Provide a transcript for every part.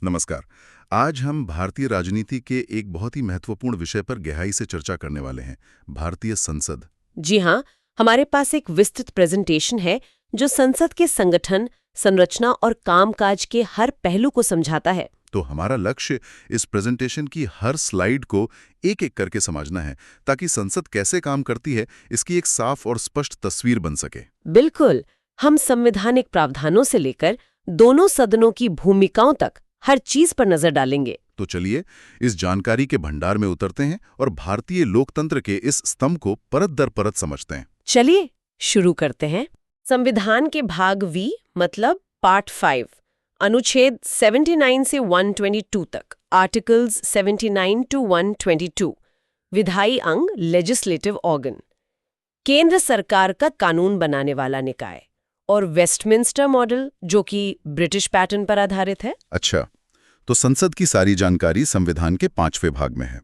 नमस्कार। आज हम भारतीय राजनीति के एक बहुत ही महत्वपूर्ण विषय पर गहराई से चर्चा करने वाले हैं, भारतीय संसद। जी हाँ, हमारे पास एक विस्तृत प्रेजेंटेशन है जो संसद के संगठन, संरचना और कामकाज के हर पहलू को समझाता है। तो हमारा लक्ष्य इस प्रेजेंटेशन की हर स्लाइड को एक-एक करके समझना है, ताकि संसद कैसे काम करती है इसकी एक साफ और स्पष्ट तस्वीर बन सके। बिल्कुल, हम संवैधानिक प्रावधानों से लेकर दोनों सदनों की भूमिकाओं तक हर चीज पर नजर डालेंगे। तो चलिए इस जानकारी के भंडार में उतरते हैं और भारतीय लोकतंत्र के इस स्तंभ को परत दर परत समझते हैं। चलिए शुरू करते हैं। संविधान के भाग वी मतलब पार्ट 5, अनुच्छेद 79 से 122 तक, आर्टिकल्स 79 टू 122, विधायी अंग लेजिस्लेटिव ऑर्गन, केंद्र सरकार का कानून बनाने वाला निकाय, और वेस्टमिंस्टर मॉडल जो कि ब्रिटिश पैटर्न पर आधारित है। अच्छा, तो संसद की सारी जानकारी संविधान के 5वें भाग में है।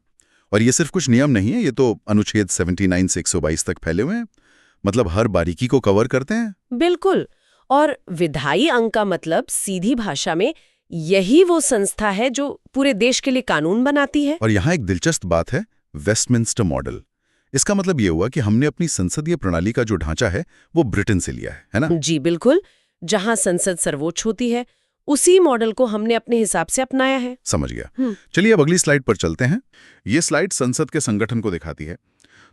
और ये सिर्फ कुछ नियम नहीं है, ये तो अनुच्छेद 79 से 122 तक फैले हुए हैं। मतलब हर बारीकी को कवर करते हैं। बिल्कुल। और विधायी अंग का मतलब सीधी भाषा में यही वो संस्था है जो पूरे देश के लिए कानून बनाती है। और यहाँ एक दिलचस्प बात है, वेस्टमिंस्टर मॉडल। इसका मतलब ये हुआ कि हमने अपनी संसदीय प्रणाली का जो ढांचा है वो ब्रिटेन से लिया है ना? जी बिल्कुल। जहां संसद सर्वोच्च होती है उसी मॉडल को हमने अपने हिसाब से अपनाया है। समझ गया। चलिए अब अगली स्लाइड पर चलते हैं। ये स्लाइड संसद के संगठन को दिखाती है।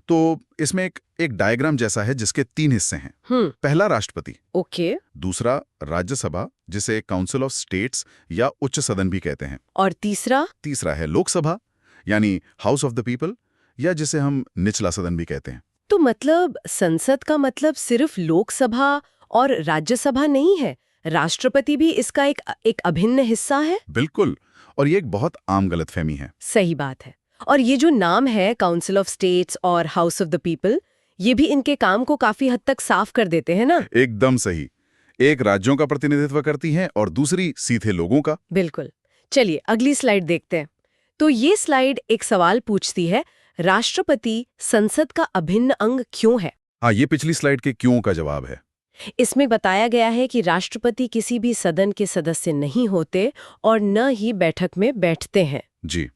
तो इसमें एक डायग्राम जैसा है जिसके 3 हिस्से हैं। पहला राष्ट्रपति, ओके, दूसरा राज्यसभा जिसे काउंसिल ऑफ स्टेट्स या उच्च सदन भी कहते हैं, और तीसरा है लोकसभा यानी हाउस ऑफ द पीपल, या जिसे हम निचला सदन भी कहते हैं। तो मतलब संसद का मतलब सिर्फ लोकसभा और राज्यसभा नहीं है, राष्ट्रपति भी इसका एक अभिन्न हिस्सा है। बिल्कुल, और ये एक बहुत आम गलतफहमी है। सही बात है। और ये जो नाम है काउंसिल ऑफ स्टेट्स और हाउस ऑफ द पीपल, ये भी इनके काम को काफी हद तक साफ कर देते हैं ना? एकदम सही। एक राज्यों का प्रतिनिधित्व करती हैं और दूसरी सीधे लोगों का। बिल्कुल। चलिए अगली स्लाइड देखते हैं। तो ये स्लाइड एक सवाल पूछती है, राष्ट्रपति संसद का अभिन्न अंग क्यों है? हाँ, ये पिछली स्लाइड के क्यों का जवाब है। इसमें बताया गया है कि राष्ट्रपति किसी भी सदन के सदस्य नहीं होते और न ही बैठक में बैठते हैं। जी,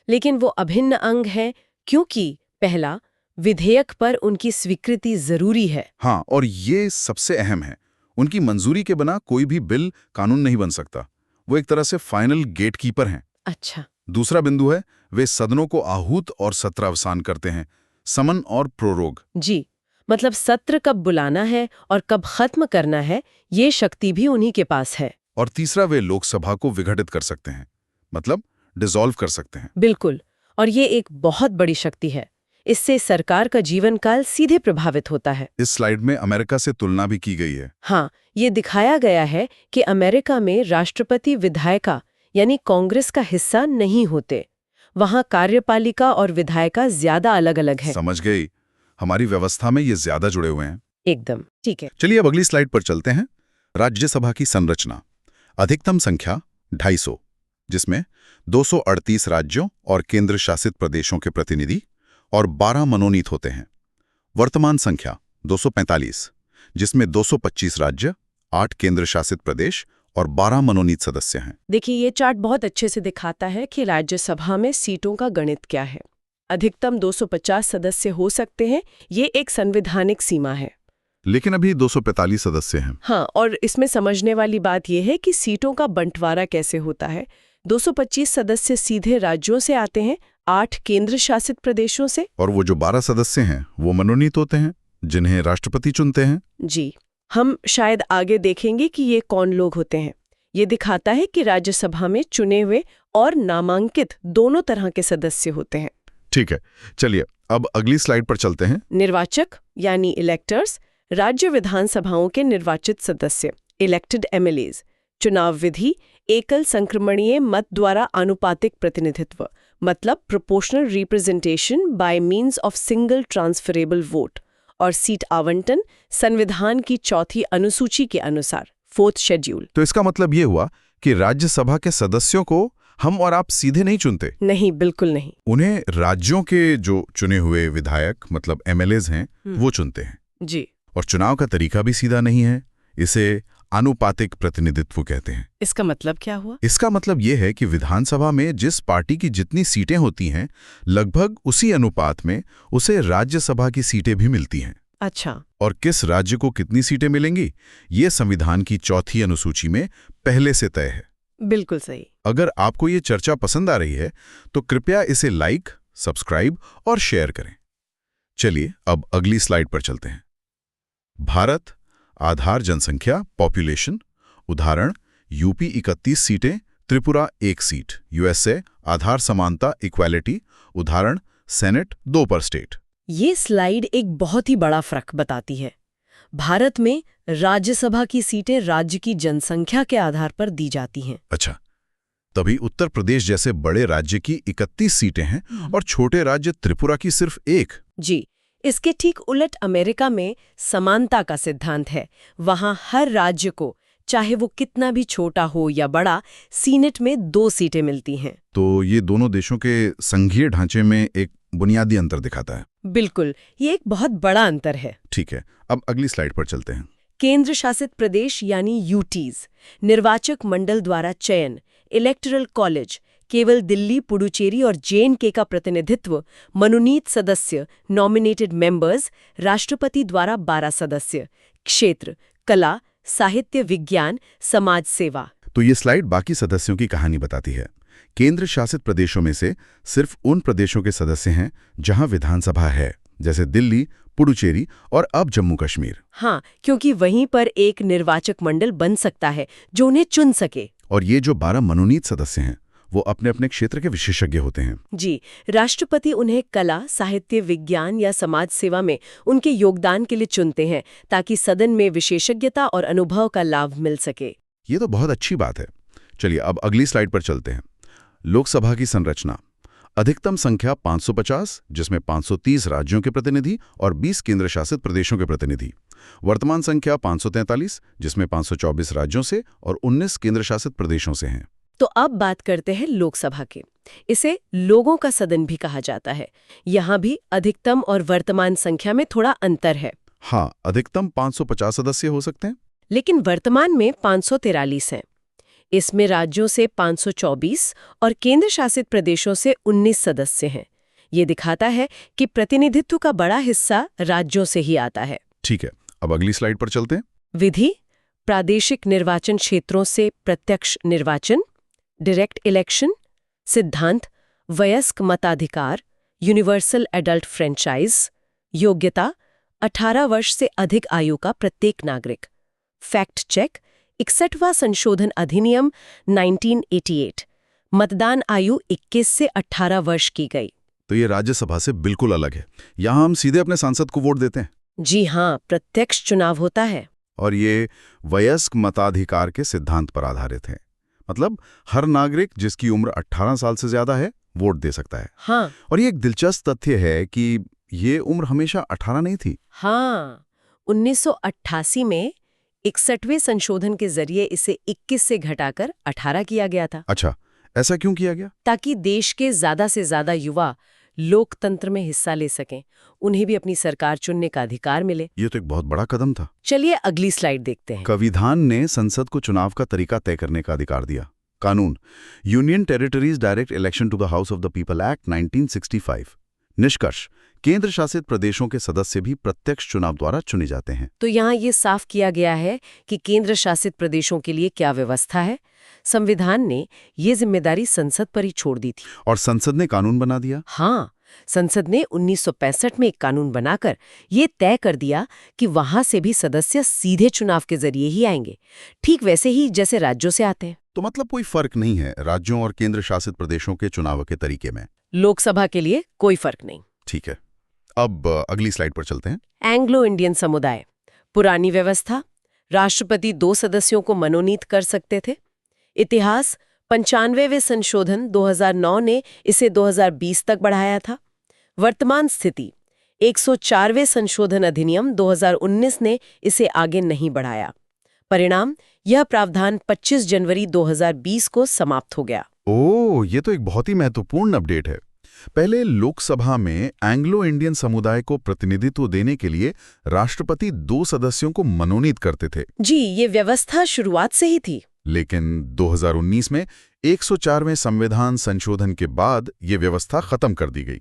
लेकिन वो अभिन्न अंग है क्योंकि पहला, विधेयक पर उनकी स्वीकृति जरूरी है। हाँ, और ये सबसे अहम है। उनकी मंजूरी के बिना कोई भी बिल कानून नहीं बन सकता। वो एक तरह से फाइनल गेटकीपर हैं। अच्छा। दूसरा बिंदु है, वे सदनों को आहूत और सत्रावसान करते हैं, समन और प्रोरोग। जी, मतलब सत्र कब बुलाना है और कब खत्म करना है, ये शक्ति भी उन्हीं के पास है। और तीसरा, वे लोकसभा को विघटित कर सकते हैं, मतलब डिसॉल्व कर सकते हैं। बिल्कुल, और ये एक बहुत बड़ी शक्ति है। इससे सरकार का जीवन काल सीधे प्रभावित होता है। इस स्लाइड में अमेरिका से तुलना भी की गई है। हाँ, ये दिखाया गया है कि अमेरिका में राष्ट्रपति विधायिका यानी कांग्रेस का हिस्सा नहीं होते। वहाँ कार्यपालिका और विधायिका ज्यादा अलग-अलग है। समझ गई। हमारी व्यवस्था में ये ज्यादा जुड़े हुए हैं। एकदम ठीक है। चलिए अब अगली स्लाइड पर चलते हैं। राज्यसभा की संरचना। अधिकतम संख्या 250, जिसमें 238 राज्यों और केंद्र शासित प्रदेशों के प्रतिनिधि और 12 मनोनीत होते हैं। वर्तमान संख्या 245, जिसमें 225 राज्य, 8 केंद्र शासित प्रदेश और 12 मनोनीत सदस्य हैं। देखिए ये चार्ट बहुत अच्छे से दिखाता है कि राज्यसभा में सीटों का गणित क्या है। अधिकतम 250 सदस्य हो सकते हैं, ये एक संवैधानिक सीमा है। लेकिन अभी 245 सदस्य हैं। हाँ, और इसमें समझने वाली बात यह है कि सीटों का बंटवारा कैसे होता है। 225 सदस्य सीधे राज्यों से आते हैं, 8 केंद्र शासित प्रदेशों से, और वो जो 12 सदस्य हैं वो मनोनीत होते हैं, जिन्हें राष्ट्रपति चुनते हैं। जी, हम शायद आगे देखेंगे कि ये कौन लोग होते हैं। ये दिखाता है कि राज्यसभा में चुने हुए और नामांकित दोनों तरह के सदस्य होते हैं। ठीक है, चलिए अब अगली स्लाइड पर चलते हैं। निर्वाचक यानी इलेक्टर्स, राज्य विधानसभाओं के निर्वाचित सदस्य, इलेक्टेड एमएलएज। चुनाव विधि, एकल संक्रमणीय मत द्वारा आनुपातिक प्रतिनिधित्व, मतलब proportional representation by means of single transferable vote. और सीट आवंटन संविधान की 4वीं अनुसूची के अनुसार, 4th शेड्यूल। तो इसका मतलब ये हुआ कि राज्यसभा के सदस्यों को हम और आप सीधे नहीं चुनते। नहीं, बिल्कुल नहीं। उन्हें राज्यों के जो चुने हुए विधायक मतलब एमएलएज हैं वो चुनते हैं। जी। और चुनाव का तरीका भी सीधा नहीं है। इसे आनुपातिक प्रतिनिधित्व कहते हैं। इसका मतलब क्या हुआ? इसका मतलब ये है कि विधानसभा में जिस पार्टी की जितनी सीटें होती हैं, लगभग उसी अनुपात में उसे राज्यसभा की सीटें भी मिलती हैं। अच्छा। और किस राज्य को कितनी सीटें मिलेंगी, ये संविधान की चौथी अनुसूची में पहले से तय है। बिल्कुल सही। अगर आपको ये चर्चा पसंद आ रही है तो कृपया इसे लाइक, सब्सक्राइब और शेयर करें। चलिए अब अगली स्लाइड पर चलते हैं। भारत, आधार जनसंख्या, पॉपुलेशन। उदाहरण यूपी 31 सीटें, त्रिपुरा 1 सीट। यूएसए, आधार समानता, इक्वालिटी। उदाहरण सेनेट 2 पर स्टेट। ये स्लाइड एक बहुत ही बड़ा फर्क बताती है। भारत में राज्यसभा की सीटें राज्य की जनसंख्या के आधार पर दी जाती हैं। अच्छा, तभी उत्तर प्रदेश जैसे बड़े राज्य की 31 सीटें हैं और छोटे राज्य त्रिपुरा की सिर्फ 1। जी, इसके ठीक उलट अमेरिका में समानता का सिद्धांत है। वहाँ हर राज्य को, चाहे वो कितना भी छोटा हो या बड़ा, सीनेट में 2 सीटें मिलती हैं। तो ये दोनों देशों के संघीय ढांचे में एक बुनियादी अंतर दिखाता है। बिल्कुल, ये एक बहुत बड़ा अंतर है। ठीक है, अब अगली स्लाइड पर चलते हैं। केंद्र शासित प्रदेश यानी यूटीज, निर्वाचक मंडल द्वारा चयन, इलेक्टोरल कॉलेज, केवल दिल्ली, पुडुचेरी और जे.एंड.के का प्रतिनिधित्व, मनोनीत सदस्य, नॉमिनेटेड मेंबर्स, राष्ट्रपति द्वारा 12 सदस्य, क्षेत्र, कला, साहित्य, विज्ञान, समाज सेवा। तो ये स्लाइड बाकी सदस्यों की कहानी बताती है। केंद्र शासित प्रदेशों में से सिर्फ उन प्रदेशों के सदस्य हैं जहां विधानसभा है, जैसे दिल्ली, पुडुचेरी और अब जम्मू कश्मीर। हाँ, क्योंकि वहीं पर एक निर्वाचक मंडल बन सकता है जो उन्हें चुन सके। और ये जो 12 मनोनीत सदस्य हैं, वो अपने अपने क्षेत्र के विशेषज्ञ होते हैं। जी, राष्ट्रपति उन्हें कला, साहित्य, विज्ञान या समाज सेवा में उनके योगदान के लिए चुनते हैं ताकि सदन में विशेषज्ञता और अनुभव का लाभ मिल सके। ये तो बहुत अच्छी बात है। चलिए अब अगली स्लाइड पर चलते हैं। लोकसभा की संरचना। अधिकतम संख्या 550, जिसमें 530 राज्यों के प्रतिनिधि और 20 केंद्र शासित प्रदेशों के प्रतिनिधि। वर्तमान संख्या 543, जिसमें 524 राज्यों से और 19 केंद्र शासित प्रदेशों से हैं। तो अब बात करते हैं लोकसभा के। इसे लोगों का सदन भी कहा जाता है। यहाँ भी अधिकतम और वर्तमान संख्या में थोड़ा अंतर है। हाँ, अधिकतम 550 सदस्य हो सकते हैं, लेकिन वर्तमान में 543 हैं। इसमें राज्यों से 524 और केंद्र शासित प्रदेशों से 19 सदस्य हैं। ये दिखाता है कि प्रतिनिधित्व का बड़ा हिस्सा राज्यों से ही आता है। ठीक है, अब अगली स्लाइड पर चलते हैं। विधि, प्रादेशिक निर्वाचन क्षेत्रों से प्रत्यक्ष निर्वाचन, डायरेक्ट इलेक्शन। सिद्धांत, वयस्क मताधिकार, यूनिवर्सल एडल्ट फ्रेंचाइज। योग्यता, 18 वर्ष से अधिक आयु का प्रत्येक नागरिक। फैक्ट चेक, 61वां संशोधन अधिनियम 1988। मतदान आयु 21 से 18 वर्ष की गई। तो ये राज्यसभा से बिल्कुल अलग है। यहाँ हम सीधे अपने सांसद को वोट देते हैं। जी हाँ, प्रत्यक्ष चुनाव होता है। और ये वयस्क मताधिकार के सिद्धांत पर आधारित है। मतलब हर नागरिक जिसकी उम्र 18 साल से ज्यादा है वोट दे सकता है। हाँ। और ये एक दिलचस्प तथ्य है कि ये उम्र हमेशा 18 नहीं थी। हाँ, 1988 में 61वें संशोधन के जरिए इसे 21 से घटाकर 18 किया गया था। अच्छा, ऐसा क्यों किया गया? ताकि देश के ज्यादा से ज्यादा युवा लोकतंत्र में हिस्सा ले सकें, उन्हें भी अपनी सरकार चुनने का अधिकार मिले। ये तो एक बहुत बड़ा कदम था। चलिए अगली स्लाइड देखते हैं। संविधान ने संसद को चुनाव का तरीका तय करने का अधिकार दिया। कानून, union territories direct election to the house of the people act 1965। निष्कर्ष, केंद्र शासित प्रदेशों के सदस्य भी प्रत्यक्ष चुनाव द्वारा चुने जाते हैं। तो यहाँ ये साफ किया गया है कि केंद्र शासित प्रदेशों के लिए क्या व्यवस्था है। संविधान ने ये जिम्मेदारी संसद पर ही छोड़ दी थी। और संसद ने कानून बना दिया। हाँ, संसद ने 1965 में एक कानून बनाकर ये तय कर दिया कि वहां से भी सदस्य सीधे चुनाव के जरिए ही आएंगे, ठीक वैसे ही जैसे राज्यों से आते हैं। तो मतलब कोई फर्क नहीं है राज्यों और केंद्र शासित प्रदेशों के चुनाव के तरीके में। लोकसभा के लिए कोई फर्क नहीं। ठीक है, अब अगली स्लाइड पर चलते हैं। एंग्लो इंडियन समुदाय। पुरानी व्यवस्था, राष्ट्रपति 2 सदस्यों को मनोनीत कर सकते थे। इतिहास, 95वें संशोधन 2009 ने इसे 2020 तक बढ़ाया था। वर्तमान स्थिति, 104वें संशोधन अधिनियम 2019 ने इसे आगे नहीं बढ़ाया। परिणाम, यह प्रावधान 25 जनवरी 2020 को समाप्त हो गया। ओह, ये तो एक बहुत ही महत्वपूर्ण अपडेट है। पहले लोकसभा में एंग्लो इंडियन समुदाय को प्रतिनिधित्व देने के लिए राष्ट्रपति 2 सदस्यों को मनोनीत करते थे। जी, ये व्यवस्था शुरुआत से ही थी। लेकिन 2019 में 104वें संविधान संशोधन के बाद ये व्यवस्था खत्म कर दी गई।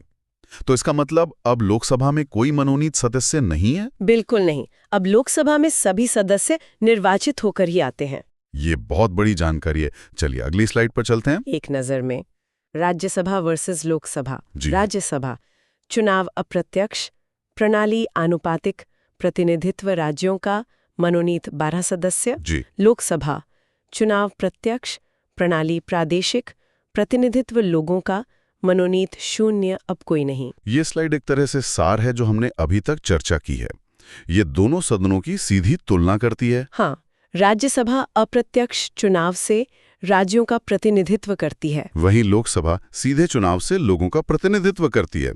तो इसका मतलब अब लोकसभा में कोई मनोनीत सदस्य नहीं है? बिल्कुल नहीं। अब लोकसभा में सभी सदस्य निर्वाचित होकर ही आते हैं। ये बहुत बड़ी जानकारी है। चलिए अगली स्लाइड पर चलते हैं। एक नजर में राज्यसभा वर्सेस लोकसभा। जी। राज्यसभा चुनाव अप्रत्यक्ष, प्रणाली आनुपातिक, प्रतिनिधित्व राज्यों का, मनोनीत 12 सदस्य। जी। लोकसभा चुनाव प्रत्यक्ष, प्रणाली प्रादेशिक, प्रतिनिधित्व लोगों का, मनोनीत 0, अब कोई नहीं। ये स्लाइड एक तरह से सार है जो हमने अभी तक चर्चा की है। ये दोनों सदनों की सीधी तुलना करती है। हाँ, राज्यसभा अप्रत्यक्ष चुनाव से राज्यों का प्रतिनिधित्व करती है। वहीं लोकसभा सीधे चुनाव से लोगों का प्रतिनिधित्व करती है।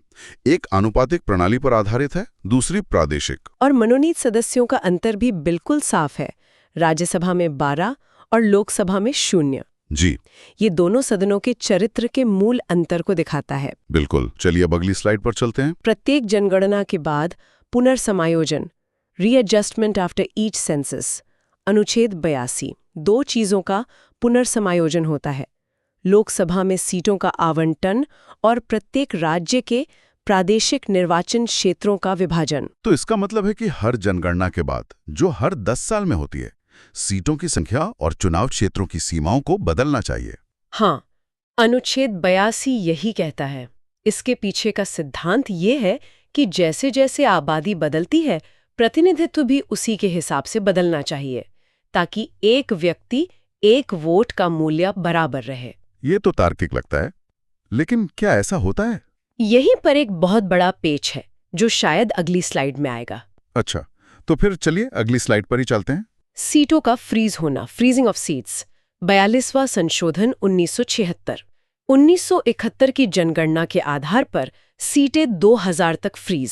एक आनुपातिक प्रणाली पर आधारित है, दूसरी प्रादेशिक। और मनोनीत सदस्यों का अंतर भी बिल्कुल साफ है। राज्यसभा में 12 और लोकसभा में 0। जी ये दोनों सदनों के चरित्र के मूल अंतर को दिखाता है। बिल्कुल। चलिए अब अगली स्लाइड पर चलते हैं। प्रत्येक जनगणना के बाद पुनर्समायोजन, रीएडजस्टमेंट आफ्टर ईच सेंसस, अनुच्छेद 82, 2 चीजों का पुनर्समायोजन होता है। लोकसभा में सीटों का आवंटन और प्रत्येक राज्य के प्रादेशिक निर्वाचन क्षेत्रों का विभाजन। तो इसका मतलब है कि हर जनगणना के बाद, जो हर 10 साल में होती है, सीटों की संख्या और चुनाव क्षेत्रों की सीमाओं को बदलना चाहिए। हाँ, अनुच्छेद 82 यही कहता है। इसके पीछे का सिद्धांत ये है कि जैसे जैसे आबादी बदलती है, प्रतिनिधित्व भी उसी के हिसाब से बदलना चाहिए, ताकि एक व्यक्ति एक वोट का मूल्य बराबर रहे। ये तो तार्किक लगता है, लेकिन क्या ऐसा होता है? यहीं पर एक बहुत बड़ा पेच है, जो शायद अगली स्लाइड में आएगा। अच्छा, तो फिर चलिए अगली स्लाइड पर ही चलते हैं। सीटों का फ्रीज होना, फ्रीजिंग ऑफ सीट्स। 42वां संशोधन 1976। 1971 की जनगणना के आधार पर सीटें 2000 तक फ्रीज।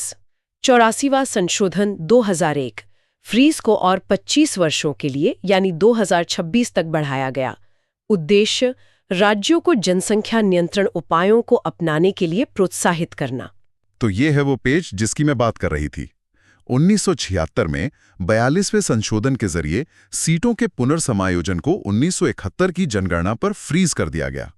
84वां संशोधन 2001, फ्रीज को और 25 वर्षों के लिए यानी 2026 तक बढ़ाया गया। उद्देश्य राज्यों को जनसंख्या नियंत्रण उपायों को अपनाने के लिए प्रोत्साहित करना। तो ये है वो पेज जिसकी मैं बात कर रही थी। 1976 में 42वें संशोधन के जरिए सीटों के पुनर्समायोजन को 1971 की जनगणना पर फ्रीज कर दिया गया।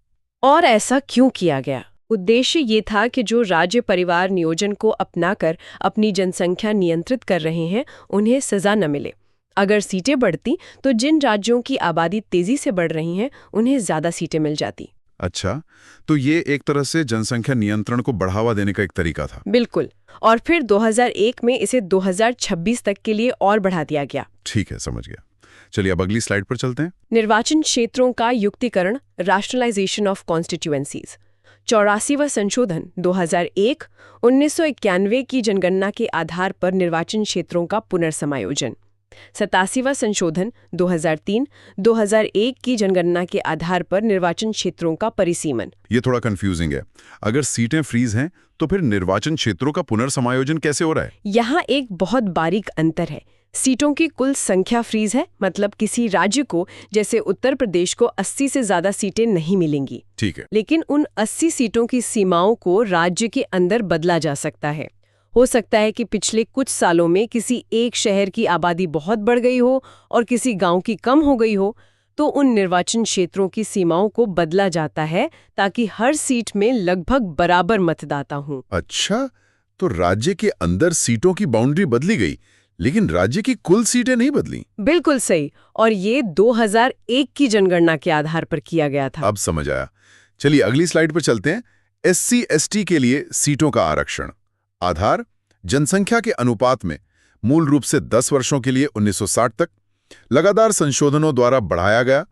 और ऐसा क्यों किया गया? उद्देश्य ये था कि जो राज्य परिवार नियोजन को अपनाकर अपनी जनसंख्या नियंत्रित कर रहे हैं, उन्हें सजा न मिले। अगर सीटें बढ़ती तो जिन राज्यों की आबादी तेजी से बढ़ रही हैं, उन्हें ज्यादा सीटें मिल जाती। अच्छा, तो ये एक तरह से जनसंख्या नियंत्रण को बढ़ावा देने का एक तरीका था। बिल्कुल। और फिर 2001 में इसे 2026 तक के लिए और बढ़ा दिया गया। ठीक है, समझ गया। चलिए अब अगली स्लाइड पर चलते हैं। निर्वाचन क्षेत्रों का युक्तिकरण, रैशनलाइजेशन ऑफ कॉन्स्टिट्यूएंसीज। 84वां संशोधन 2001, 1991 की जनगणना के आधार पर निर्वाचन क्षेत्रों का पुनर्समायोजन। 87वां संशोधन 2003, 2001 की जनगणना के आधार पर निर्वाचन क्षेत्रों का परिसीमन। ये थोड़ा कंफ्यूजिंग है। अगर सीटें फ्रीज हैं, तो फिर निर्वाचन क्षेत्रों का पुनर्समायोजन कैसे हो रहा है? यहाँ एक बहुत बारीक अंतर है। सीटों की कुल संख्या फ्रीज है, मतलब किसी राज्य को, जैसे उत्तर प्रदेश को 80 से ज्यादा सीटें नहीं मिलेंगी। ठीक है। लेकिन उन 80 सीटों की सीमाओं को राज्य के अंदर बदला जा सकता है। हो सकता है कि पिछले कुछ सालों में किसी एक शहर की आबादी बहुत बढ़ गई हो और किसी गांव की कम हो गई हो, तो उन निर्वाचन क्षेत्रों की सीमाओं को बदला जाता है ताकि हर सीट में लगभग बराबर मतदाता हों। अच्छा, तो राज्य के अंदर सीटों की बाउंड्री बदली गई, लेकिन राज्य की कुल सीटें नहीं बदली। बिल्कुल सही। और ये 2001 की जनगणना के आधार पर किया गया था। अब समझ आया। चलिए अगली स्लाइड पर चलते हैं। SC/ST के लिए सीटों का आरक्षण। आधार जनसंख्या के अनुपात में, मूल रूप से 10 वर्षों के लिए 1960 तक, लगातार संशोधनों द्वारा बढ़ाया गया।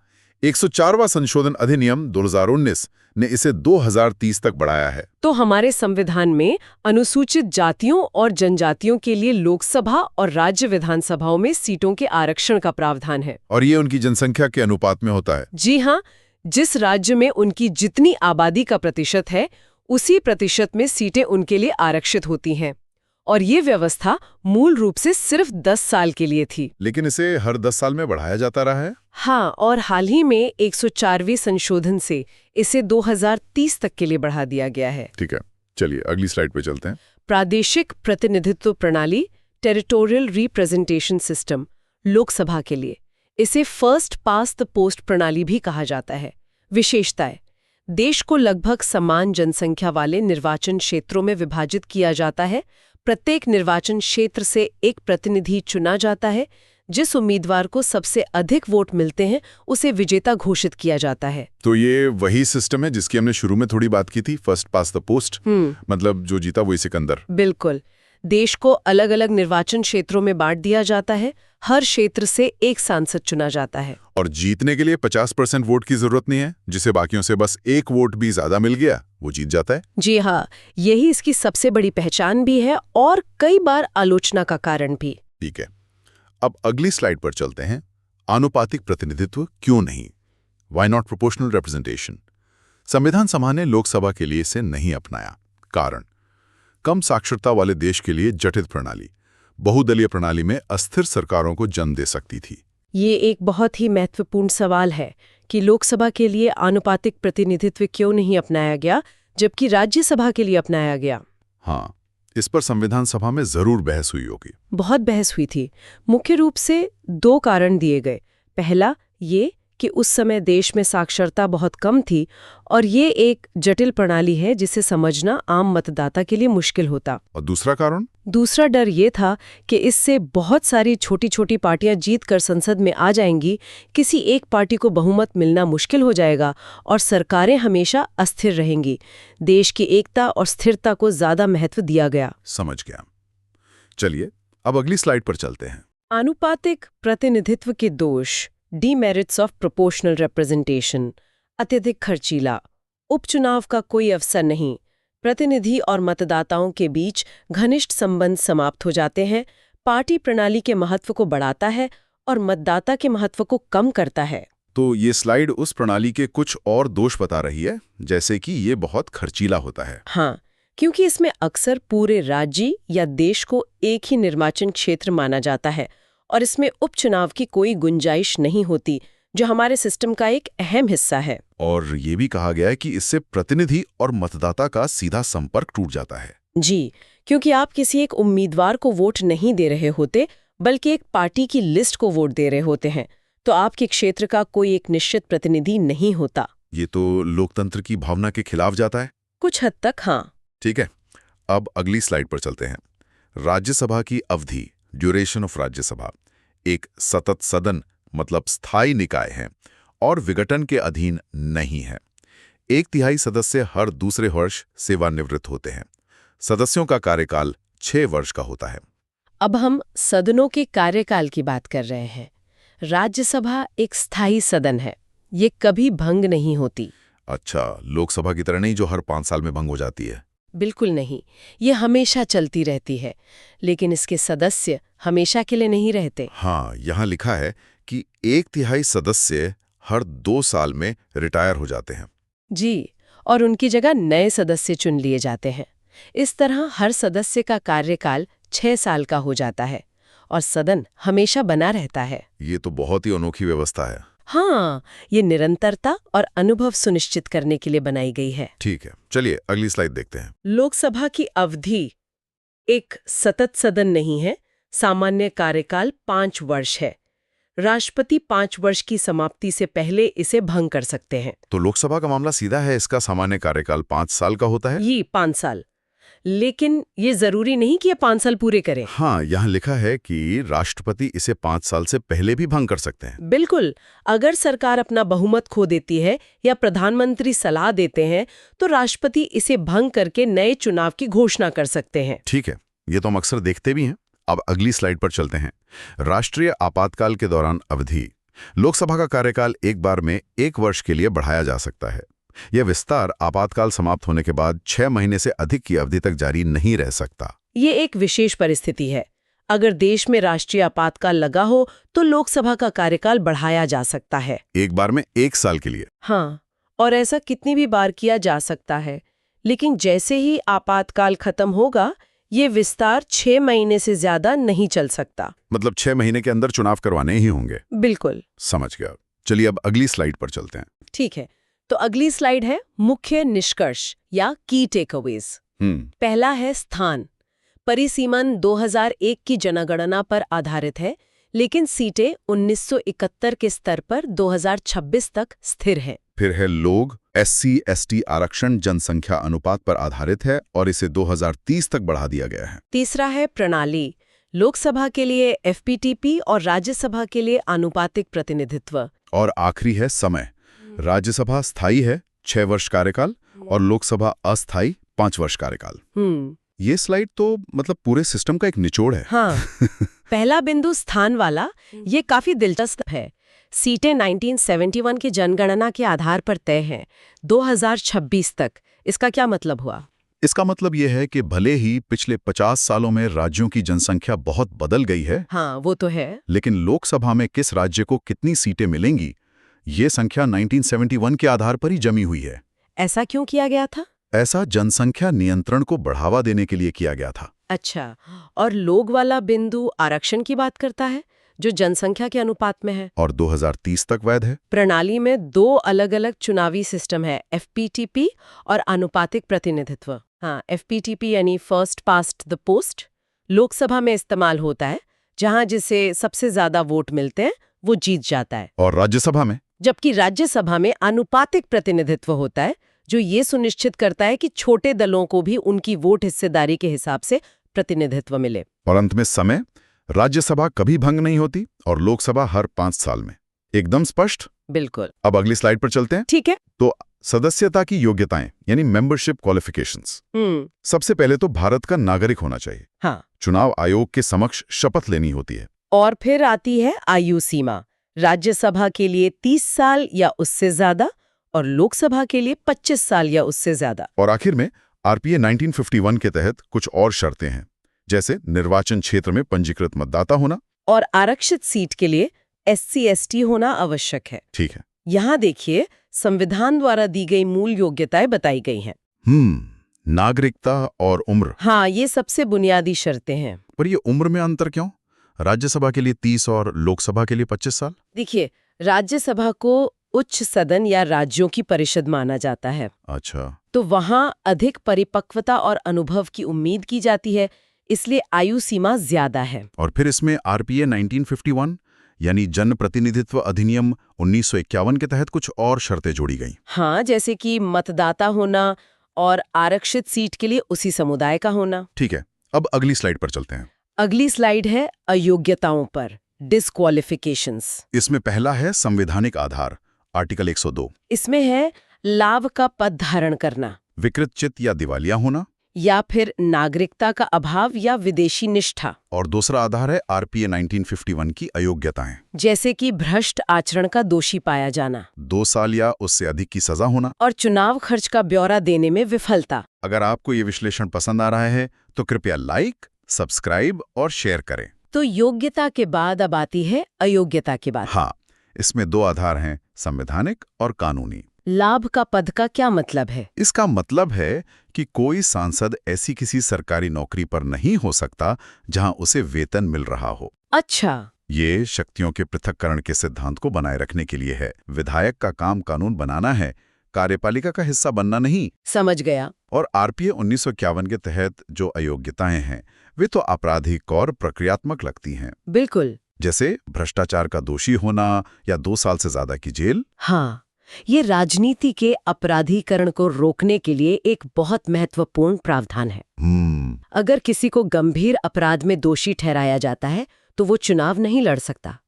104वां संशोधन अधिनियम 2019 ने इसे 2030 तक बढ़ाया है। तो हमारे संविधान में अनुसूचित जातियों और जनजातियों के लिए लोकसभा और राज्य विधानसभाओं में सीटों के आरक्षण का प्रावधान है। और ये उनकी जनसंख्या के अनुपात में होता है। जी हाँ, जिस राज्य में उनकी जितनी आबादी का प्रतिशत है, उसी प्रतिशत में सीटें उनके लिए आरक्षित होती हैं। और ये व्यवस्था मूल रूप से सिर्फ 10 साल के लिए थी। लेकिन इसे हर 10 साल में बढ़ाया जाता रहा है। हाँ, और हाल ही में 104वें संशोधन से इसे 2030 तक के लिए बढ़ा दिया गया है। ठीक है। चलिए अगली स्लाइड पे चलते हैं। प्रादेशिक प्रतिनिधित्व प्रणाली, टेरिटोरियल रिप्रेजेंटेशन सिस्टम, लोकसभा के लिए इसे फर्स्ट पास्ट द पोस्ट प्रणाली भी कहा जाता है। विशेषताएं: देश को लगभग समान जनसंख्या वाले निर्वाचन क्षेत्रों में विभाजित किया जाता है। प्रत्येक निर्वाचन क्षेत्र से एक प्रतिनिधि चुना जाता है। जिस उम्मीदवार को सबसे अधिक वोट मिलते हैं उसे विजेता घोषित किया जाता है। तो ये वही सिस्टम है जिसकी हमने शुरू में थोड़ी बात की थी, फर्स्ट पास्ट द पोस्ट। मतलब जो जीता वही सिकंदर। बिल्कुल। देश को अलग अलग निर्वाचन क्षेत्रों में बांट दिया जाता है। हर क्षेत्र से एक सांसद चुना जाता है। और जीतने के लिए 50% वोट की जरूरत नहीं है, जिसे बाकियों से बस एक वोट भी ज्यादा मिल गया वो जीत जाता है। जी हाँ, यही इसकी सबसे बड़ी पहचान भी है और कई बार आलोचना का कारण भी। ठीक है, अब अगली स्लाइड पर चलते हैं। आनुपातिक प्रतिनिधित्व क्यों नहीं? Why not proportional representation? संविधान सभा ने लोकसभा के लिए इसे नहीं अपनाया। कारण: कम साक्षरता वाले देश के लिए जटिल प्रणाली, बहुदलीय प्रणाली में अस्थिर सरकारों को जन्म दे सकती थी। ये एक बहुत ही महत्वपूर्ण सवाल है कि लोकसभा के लिए आनुपातिक प्रतिनिधित्व क्यों नहीं अपनाया गया जबकि राज्यसभा के लिए अपनाया गया। हाँ, इस पर संविधान सभा में जरूर बहस हुई होगी। बहुत बहस हुई थी। मुख्य रूप से 2 कारण दिए गए। पहला ये कि उस समय देश में साक्षरता बहुत कम थी और ये एक जटिल प्रणाली है जिसे समझना आम मतदाता के लिए मुश्किल होता। और दूसरा कारण? दूसरा डर ये था कि इससे बहुत सारी छोटी छोटी पार्टियां जीत कर संसद में आ जाएंगी, किसी एक पार्टी को बहुमत मिलना मुश्किल हो जाएगा और सरकारें हमेशा अस्थिर रहेंगी। देश की एकता और स्थिरता को ज्यादा महत्व दिया गया। समझ गया। चलिए अब अगली स्लाइड पर चलते हैं। आनुपातिक प्रतिनिधित्व के दोष, डीमेरिट्स ऑफ प्रोपोर्शनल रिप्रेजेंटेशन: अत्यधिक खर्चीला, उपचुनाव का कोई अवसर नहीं, प्रतिनिधि और मतदाताओं के बीच घनिष्ठ संबंध समाप्त हो जाते हैं, पार्टी प्रणाली के महत्व को बढ़ाता है और मतदाता के महत्व को कम करता है। तो ये स्लाइड उस प्रणाली के कुछ और दोष बता रही है, जैसे कि ये बहुत खर्चीला होता है। हाँ, क्योंकि इसमें अक्सर पूरे राज्य या देश को एक ही निर्वाचन क्षेत्र माना जाता है और इसमें उपचुनाव की कोई गुंजाइश नहीं होती, जो हमारे सिस्टम का एक अहम हिस्सा है। और ये भी कहा गया है कि इससे प्रतिनिधि और मतदाता का सीधा संपर्क टूट जाता है। जी, क्योंकि आप किसी एक उम्मीदवार को वोट नहीं दे रहे होते, बल्कि एक पार्टी की लिस्ट को वोट दे रहे होते हैं, तो आपके क्षेत्र का कोई एक निश्चित प्रतिनिधि नहीं होता। ये तो लोकतंत्र की भावना के खिलाफ जाता है। कुछ हद तक हाँ। ठीक है, अब अगली स्लाइड पर चलते हैं। राज्यसभा की अवधि, ड्यूरेशन ऑफ राज्यसभा, एक सतत सदन मतलब स्थायी निकाय है और विघटन के अधीन नहीं है। 1/3 सदस्य हर दूसरे वर्ष सेवानिवृत्त होते हैं। सदस्यों का कार्यकाल 6 वर्ष का होता है। अब हम सदनों के कार्यकाल की बात कर रहे हैं। राज्यसभा एक स्थायी सदन है, ये कभी भंग नहीं होती। अच्छा, लोकसभा की तरह नहीं जो हर 5 साल में भंग हो जाती है। बिल्कुल नहीं, ये हमेशा चलती रहती है, लेकिन इसके सदस्य हमेशा के लिए नहीं रहते। हाँ, यहाँ लिखा है कि 1/3 सदस्य हर 2 साल में रिटायर हो जाते हैं। जी, और उनकी जगह नए सदस्य चुन लिए जाते हैं। इस तरह हर सदस्य का कार्यकाल 6 साल का हो जाता है और सदन हमेशा बना रहता है। ये तो बहुत ही अनोखी व्यवस्था है। हाँ, ये निरंतरता और अनुभव सुनिश्चित करने के लिए बनाई गई है। ठीक है, चलिए अगली स्लाइड देखते हैं। लोकसभा की अवधि एक सतत सदन नहीं है, सामान्य कार्यकाल 5 वर्ष है। राष्ट्रपति 5 वर्ष की समाप्ति से पहले इसे भंग कर सकते हैं। तो लोकसभा का मामला सीधा है, इसका सामान्य कार्यकाल 5 साल का होता है। ये 5 साल, लेकिन ये जरूरी नहीं कि ये 5 साल पूरे करें। हाँ, यहाँ लिखा है कि राष्ट्रपति इसे 5 साल से पहले भी भंग कर सकते हैं। बिल्कुल, अगर सरकार अपना बहुमत खो देती है या प्रधानमंत्री सलाह देते हैं तो राष्ट्रपति इसे भंग करके नए चुनाव की घोषणा कर सकते हैं। ठीक है, ये तो हम अक्सर देखते भी हैं। अब अगली स्लाइड पर चलते हैं। राष्ट्रीय आपातकाल के दौरान अवधि, लोकसभा का कार्यकाल एक बार में 1 वर्ष के लिए बढ़ाया जा सकता है। यह विस्तार आपातकाल समाप्त होने के बाद 6 महीने से अधिक की अवधि तक जारी नहीं रह सकता। ये एक विशेष परिस्थिति है। अगर देश में राष्ट्रीय आपातकाल लगा हो तो लोकसभा का कार्यकाल बढ़ाया जा सकता है, एक बार में 1 साल के लिए। हाँ, और ऐसा कितनी भी बार किया जा सकता है। लेकिन जैसे ही आपातकाल खत्म होगा, ये विस्तार 6 महीने से ज्यादा नहीं चल सकता। मतलब 6 महीने के अंदर चुनाव करवाने ही होंगे। बिल्कुल। समझ गया। चलिए अब अगली स्लाइड पर चलते हैं। ठीक है, तो अगली स्लाइड है मुख्य निष्कर्ष या की टेकअवेज। पहला है स्थान। परिसीमन 2001 की जनगणना पर आधारित है, लेकिन सीटें 1971 के स्तर पर 2026 तक स्थिर हैं। फिर है लोग। SC ST आरक्षण जनसंख्या अनुपात पर आधारित है और इसे 2030 तक बढ़ा दिया गया है। तीसरा है प्रणाली। लोकसभा के लिए FPTP और राज्यसभा के लिए आनुपातिक प्रतिनिधित्व। और आखिरी है समय। राज्यसभा स्थायी है 6 वर्ष कार्यकाल और लोकसभा अस्थायी 5 वर्ष कार्यकाल। ये स्लाइड तो मतलब पूरे सिस्टम का एक निचोड़ है। हाँ। पहला बिंदु स्थान वाला, ये काफी दिलचस्प है। सीटें 1971 की जनगणना के आधार पर तय हैं 2026 तक। इसका क्या मतलब हुआ? इसका मतलब यह है कि भले ही पिछले 50 सालों में राज्यों की जनसंख्या बहुत बदल गई है, हाँ वो तो है, लेकिन लोकसभा में किस राज्य को कितनी सीटें मिलेंगी, ये संख्या 1971 के आधार पर ही जमी हुई है। ऐसा क्यों किया गया था? ऐसा जनसंख्या नियंत्रण को बढ़ावा देने के लिए किया गया था। अच्छा, और लोग वाला बिंदु आरक्षण की बात करता है, जो जनसंख्या के अनुपात में है और 2030 तक वैध है। प्रणाली में 2 अलग-अलग चुनावी सिस्टम है, FPTP और आनुपातिक प्रतिनिधित्व। हाँ, FPTP यानी first past the post, Lok Sabha में इस्तेमाल होता है, जहां जिसे सबसे ज्यादा वोट मिलते हैं वो जीत जाता है। और राज्यसभा में? जबकि राज्यसभा में आनुपातिक प्रतिनिधित्व होता है, जो ये सुनिश्चित करता है कि छोटे दलों को भी उनकी वोट हिस्सेदारी के हिसाब से प्रतिनिधित्व मिले। और अंत में समय। राज्यसभा कभी भंग नहीं होती और लोकसभा हर 5 साल में। एकदम स्पष्ट? बिल्कुल। अब अगली स्लाइड पर चलते हैं। ठीक है। तो सदस्यता की योग्यताएं यानी मेंबरशिप क्वालिफिकेशंस। सबसे पहले तो भारत का नागरिक होना चाहिए। हाँ। चुनाव आयोग के समक्ष शपथ लेनी होती है। और फिर आती है आयु सीमा। राज्यसभा के लिए 30 साल या उससे ज्यादा और लोकसभा के लिए 25 साल या उससे ज्यादा। और आखिर में RPA 1951 के तहत कुछ और शर्तें हैं, जैसे निर्वाचन क्षेत्र में पंजीकृत मतदाता होना और आरक्षित सीट के लिए SC ST होना आवश्यक है। ठीक है। यहाँ देखिए, संविधान द्वारा दी गई मूल योग्यताएं बताई गई हैं। नागरिकता और उम्र। हाँ, ये सबसे बुनियादी शर्तें हैं। पर ये उम्र में अंतर क्यों? राज्यसभा के लिए 30 और लोकसभा के लिए 25 साल? देखिए, राज्यसभा को उच्च सदन या राज्यों की परिषद माना जाता है। अच्छा। तो वहाँ अधिक परिपक्वता और अनुभव की उम्मीद की जाती है, इसलिए आयु सीमा ज्यादा है। और फिर इसमें RPA 1951 यानी जन प्रतिनिधित्व अधिनियम 1951 के तहत कुछ और शर्तें जोड़ी गईं। हाँ, जैसे कि मतदाता होना और आरक्षित सीट के लिए उसी समुदाय का होना। ठीक है, अब अगली स्लाइड पर चलते हैं। अगली स्लाइड है अयोग्यताओं पर, डिस्क्वालिफिकेशंस। इसमें पहला है संवैधानिक आधार, आर्टिकल 102। इसमें है लाभ का पद धारण करना, विकृत चित्त या दिवालिया होना, या फिर नागरिकता का अभाव या विदेशी निष्ठा। और दूसरा आधार है RPA 1951 की अयोग्यताएं, जैसे कि भ्रष्ट आचरण का दोषी पाया जाना, 2 साल या उससे अधिक की सजा होना, और चुनाव खर्च का ब्यौरा देने में विफलता। अगर आपको ये विश्लेषण पसंद आ रहा है तो कृपया लाइक, सब्सक्राइब और शेयर करें। तो योग्यता के बाद अब आती है अयोग्यता की बात। हाँ, इसमें 2 आधार हैं, संवैधानिक और कानूनी। लाभ का पद का क्या मतलब है? इसका मतलब है कि कोई सांसद ऐसी किसी सरकारी नौकरी पर नहीं हो सकता जहां उसे वेतन मिल रहा हो। अच्छा। ये शक्तियों के पृथक्करण के सिद्धांत को बनाए रखने के लिए है। विधायक का काम कानून बनाना है, कार्यपालिका का हिस्सा बनना नहीं। समझ गया। और RPA 1951 के तहत जो अयोग्यताएं हैं वे तो आपराधिक और प्रक्रियात्मक लगती हैं। बिल्कुल। जैसे भ्रष्टाचार का दोषी होना या 2 साल से ज्यादा की जेल। हाँ, ये राजनीति के अपराधीकरण को रोकने के लिए एक बहुत महत्वपूर्ण प्रावधान है। अगर किसी को गंभीर अपराध में दोषी ठहराया जाता है तो वो चुनाव नहीं लड़ सकता।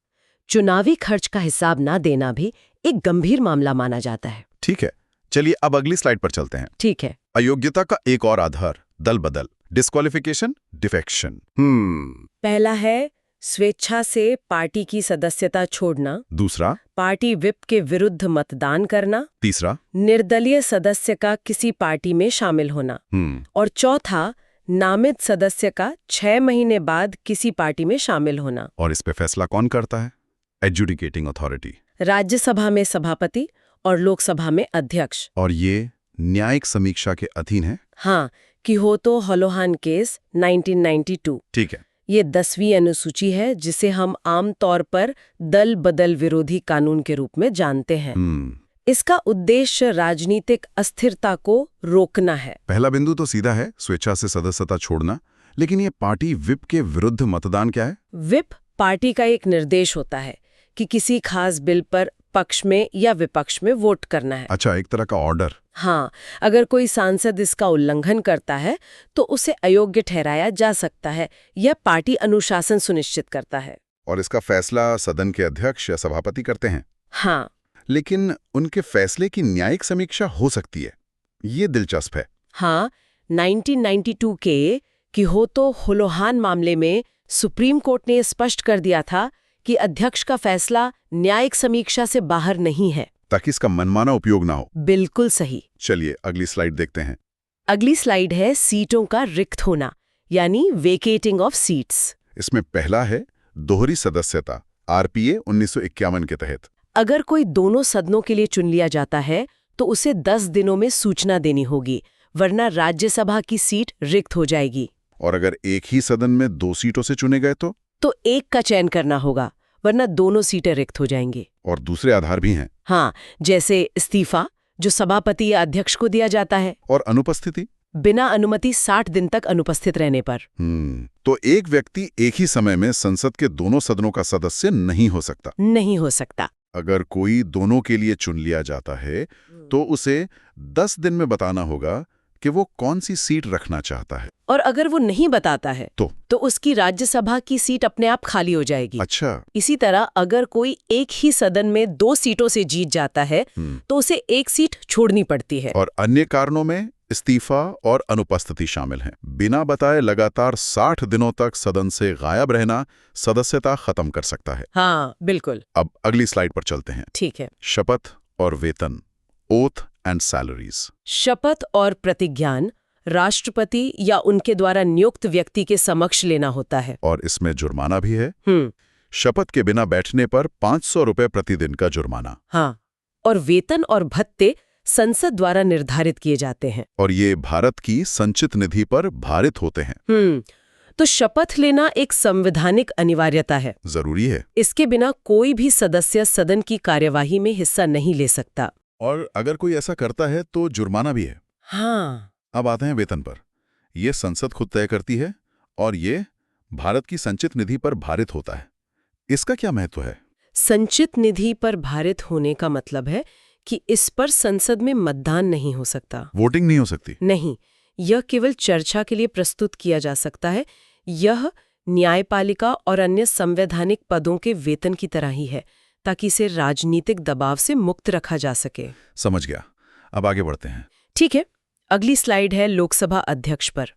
चुनावी खर्च का हिसाब ना देना भी एक गंभीर मामला माना जाता है। ठीक है, चलिए अब अगली स्लाइड पर चलते हैं। ठीक है। अयोग्यता का एक और आधार, दल बदल, डिस्क्वालिफिकेशन, डिफेक्शन। पहला है स्वेच्छा से पार्टी की सदस्यता छोड़ना। दूसरा, पार्टी विप के विरुद्ध मतदान करना। तीसरा, निर्दलीय सदस्य का किसी पार्टी में शामिल होना। और चौथा, नामित सदस्य का 6 महीने बाद किसी पार्टी में शामिल होना। और इस पे फैसला कौन करता है? Adjudicating authority. राज्यसभा में सभापति और लोकसभा में अध्यक्ष। और ये न्यायिक समीक्षा के अधीन है। हाँ, किहोतो हलोहान केस 1992। ठीक है। ये 10वीं अनुसूची है जिसे हम आम तौर पर दल बदल विरोधी कानून के रूप में जानते हैं। इसका उद्देश्य राजनीतिक अस्थिरता को रोकना है। पहला बिंदु तो सीधा है, स्वेच्छा से सदस्यता छोड़ना। लेकिन ये पार्टी व्हिप के विरुद्ध मतदान क्या है? व्हिप पार्टी का एक निर्देश होता है कि किसी खास बिल पर पक्ष में या विपक्ष में वोट करना है। अच्छा, एक तरह का ऑर्डर। हाँ, अगर कोई सांसद इसका उल्लंघन करता है तो उसे अयोग्य ठहराया जा सकता है। यह पार्टी अनुशासन सुनिश्चित करता है। और इसका फैसला सदन के अध्यक्ष या सभापति करते हैं। हाँ, लेकिन उनके फैसले की न्यायिक समीक्षा हो सकती है। ये दिलचस्प है। हाँ, 1992 के किहोतो हुलोहान मामले में सुप्रीम कोर्ट ने स्पष्ट कर दिया था कि अध्यक्ष का फैसला न्यायिक समीक्षा से बाहर नहीं है, ताकि इसका मनमाना उपयोग ना हो। बिल्कुल सही। चलिए अगली स्लाइड देखते हैं। अगली स्लाइड है सीटों का रिक्त होना, यानी वेकेटिंग ऑफ सीट्स। इसमें पहला है दोहरी सदस्यता, आरपीए 1951 के तहत। अगर कोई दोनों सदनों के लिए चुन लिया जाता है तो उसे 10 दिनों में सूचना देनी होगी, वरना राज्यसभा की सीट रिक्त हो जाएगी। और अगर एक ही सदन में 2 सीटों से चुने गए तो एक का चयन करना होगा, वरना दोनों सीटें रिक्त हो जाएंगी। और दूसरे आधार भी हैं। हाँ, जैसे इस्तीफा जो सभापति या अध्यक्ष को दिया जाता है, और अनुपस्थिति, बिना अनुमति 60 दिन तक अनुपस्थित रहने पर। तो एक व्यक्ति एक ही समय में संसद के दोनों सदनों का सदस्य नहीं हो सकता। नहीं हो सकता। अगर कोई दोनों के लिए चुन लिया जाता है तो उसे 10 दिन में बताना होगा कि वो कौन सी सीट रखना चाहता है। और अगर वो नहीं बताता है तो उसकी राज्यसभा की सीट अपने आप खाली हो जाएगी। अच्छा। इसी तरह अगर कोई एक ही सदन में 2 सीटों से जीत जाता है तो उसे एक सीट छोड़नी पड़ती है। और अन्य कारणों में इस्तीफा और अनुपस्थिति शामिल हैं। बिना बताए लगातार 60 दिनों तक सदन से गायब रहना सदस्यता खत्म कर सकता है। हाँ, बिल्कुल। अब अगली स्लाइड पर चलते हैं। ठीक है। शपथ और वेतन, ओथ एंड सैलरीज। शपथ और प्रतिज्ञान राष्ट्रपति या उनके द्वारा नियुक्त व्यक्ति के समक्ष लेना होता है। और इसमें जुर्माना भी है। शपथ के बिना बैठने पर 500 रुपए प्रतिदिन का जुर्माना। हाँ, और वेतन और भत्ते संसद द्वारा निर्धारित किए जाते हैं। और ये भारत की संचित निधि पर भारित होते हैं। तो शपथ लेना एक संवैधानिक अनिवार्यता है। जरूरी है। इसके बिना कोई भी सदस्य सदन की कार्यवाही में हिस्सा नहीं ले सकता। और अगर कोई ऐसा करता है तो जुर्माना भी है। हाँ। अब आते हैं वेतन पर। ये संसद खुद तय करती है और ये भारत की संचित निधि पर भारित होता है। इसका क्या महत्व है? संचित निधि पर भारित होने का मतलब है कि इस पर संसद में मतदान नहीं हो सकता। वोटिंग नहीं हो सकती? नहीं, यह केवल चर्चा के लिए प्रस्तुत किया जा सकता है। यह न्यायपालिका और अन्य संवैधानिक पदों के वेतन की तरह ही है, ताकि इसे राजनीतिक दबाव से मुक्त रखा जा सके। समझ गया। अब आगे बढ़ते हैं। ठीक है। अगली स्लाइड है लोकसभा अध्यक्ष पर।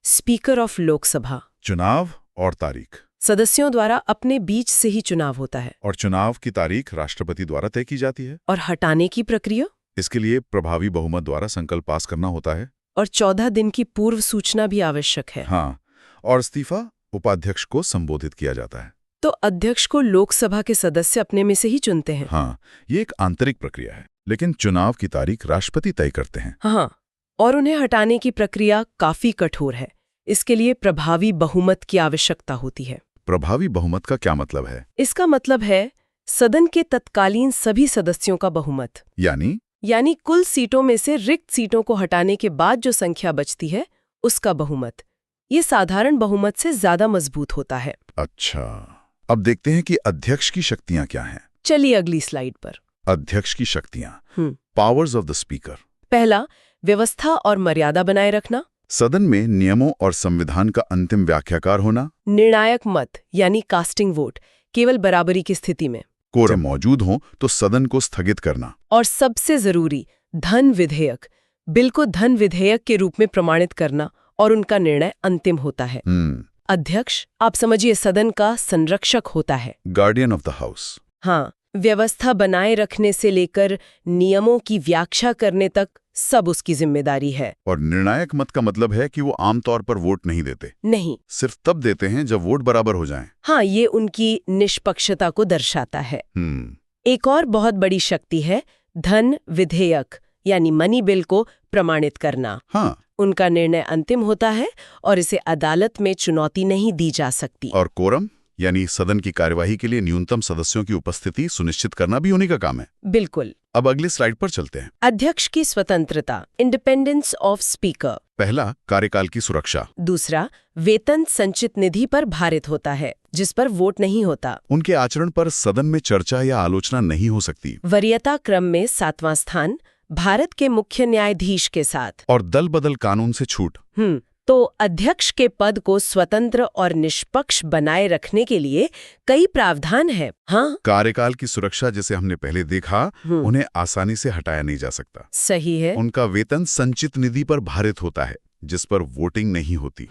Speaker of Lok Sabha. चुनाव और तारीख। सदस्यों द्वारा अपने बीच से ही चुनाव होता है। और चुनाव की तारीख राष्ट्रपति द्वारा तय की जाती है। और हटाने की प्रक्रिया? इसके लिए प्रभावी बहुमत द्वारा संकल्प पास करना होता है। और 14 दिन की पूर्व सूचना भी आवश्यक है। हाँ, और इस्तीफा उपाध्यक्ष को संबोधित किया जाता है। तो अध्यक्ष को लोकसभा के सदस्य अपने में से ही चुनते हैं। हाँ, ये एक आंतरिक प्रक्रिया है, लेकिन चुनाव की तारीख राष्ट्रपति तय करते हैं। हाँ, और उन्हें हटाने की प्रक्रिया काफी कठोर है। इसके लिए प्रभावी बहुमत की आवश्यकता होती है। प्रभावी बहुमत का क्या मतलब है? इसका मतलब है सदन के तत्कालीन सभी सदस्यों का बहुमत। यानी कुल सीटों में से रिक्त सीटों को हटाने के बाद जो संख्या बचती है उसका बहुमत। ये साधारण बहुमत से ज्यादा मजबूत होता है। अच्छा, अब देखते हैं कि अध्यक्ष की शक्तियां क्या हैं। चलिए अगली स्लाइड पर। अध्यक्ष की शक्तियां। Powers of the speaker. पहला, व्यवस्था और मर्यादा बनाए रखना। सदन में नियमों और संविधान का अंतिम व्याख्याकार होना। निर्णायक मत यानी कास्टिंग वोट केवल बराबरी की स्थिति में। कोरम मौजूद हो तो सदन को स्थगित करना। और सबसे जरूरी, धन विधेयक। बिल को धन विधेयक के रूप में प्रमाणित करना और उनका निर्णय अंतिम होता है। अध्यक्ष, आप समझिए, सदन का संरक्षक होता है। Guardian of the house. हाँ, व्यवस्था बनाए रखने से लेकर नियमों की व्याख्या करने तक सब उसकी जिम्मेदारी है। और निर्णायक मत का मतलब है कि वो आमतौर पर वोट नहीं देते। नहीं, सिर्फ तब देते हैं जब वोट बराबर हो जाएं। हाँ, ये उनकी निष्पक्षता को दर्शाता है। एक और बहुत बड़ी शक्ति है धन विधेयक यानी मनी बिल को प्रमाणित करना। हाँ, उनका निर्णय अंतिम होता है और इसे अदालत में चुनौती नहीं दी जा सकती। और कोरम यानी सदन की कार्यवाही के लिए न्यूनतम सदस्यों की उपस्थिति सुनिश्चित करना भी उन्हीं का काम है। बिल्कुल। अब अगली स्लाइड पर चलते हैं। अध्यक्ष की स्वतंत्रता, इंडिपेंडेंस ऑफ स्पीकर। पहला, कार्यकाल की सुरक्षा। दूसरा, वेतन संचित निधि पर भारित होता है, जिस पर वोट नहीं होता। उनके आचरण पर सदन में चर्चा या आलोचना नहीं हो सकती। वरीयता क्रम में 7वां स्थान, भारत के मुख्य न्यायाधीश के साथ। और दल बदल कानून से छूट। तो अध्यक्ष के पद को स्वतंत्र और निष्पक्ष बनाए रखने के लिए कई प्रावधान है। हाँ, कार्यकाल की सुरक्षा, जिसे हमने पहले देखा, उन्हें आसानी से हटाया नहीं जा सकता। सही है। उनका वेतन संचित निधि पर भारित होता है, जिस पर वोटिंग नहीं होती।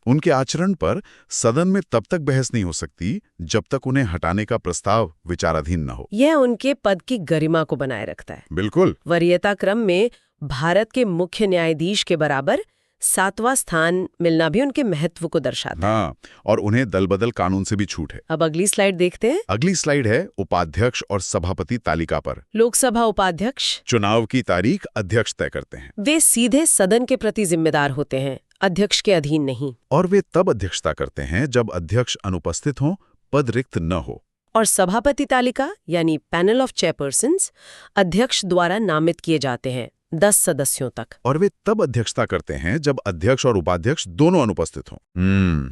उनके आचरण पर सदन में तब तक बहस नहीं हो सकती जब तक उन्हें हटाने का प्रस्ताव विचाराधीन न हो। यह उनके पद की गरिमा को बनाए रखता है। बिल्कुल। वरीयता क्रम में भारत के मुख्य न्यायाधीश के बराबर 7वां स्थान मिलना भी उनके महत्व को दर्शाता है। हाँ, और उन्हें दल बदल कानून से भी छूट है। अब अगली स्लाइड देखते हैं। अगली स्लाइड है उपाध्यक्ष और सभापति तालिका पर। लोकसभा उपाध्यक्ष चुनाव की तारीख अध्यक्ष तय करते हैं। वे सीधे सदन के प्रति जिम्मेदार होते हैं, अध्यक्ष के अधीन नहीं। और वे तब अध्यक्षता करते हैं जब अध्यक्ष अनुपस्थित हो, पद रिक्त न हो। और सभापति तालिका यानी पैनल ऑफ चेयरपर्सन्स अध्यक्ष द्वारा नामित किए जाते हैं, 10 सदस्यों तक। और वे तब अध्यक्षता करते हैं जब अध्यक्ष और उपाध्यक्ष दोनों अनुपस्थित हों।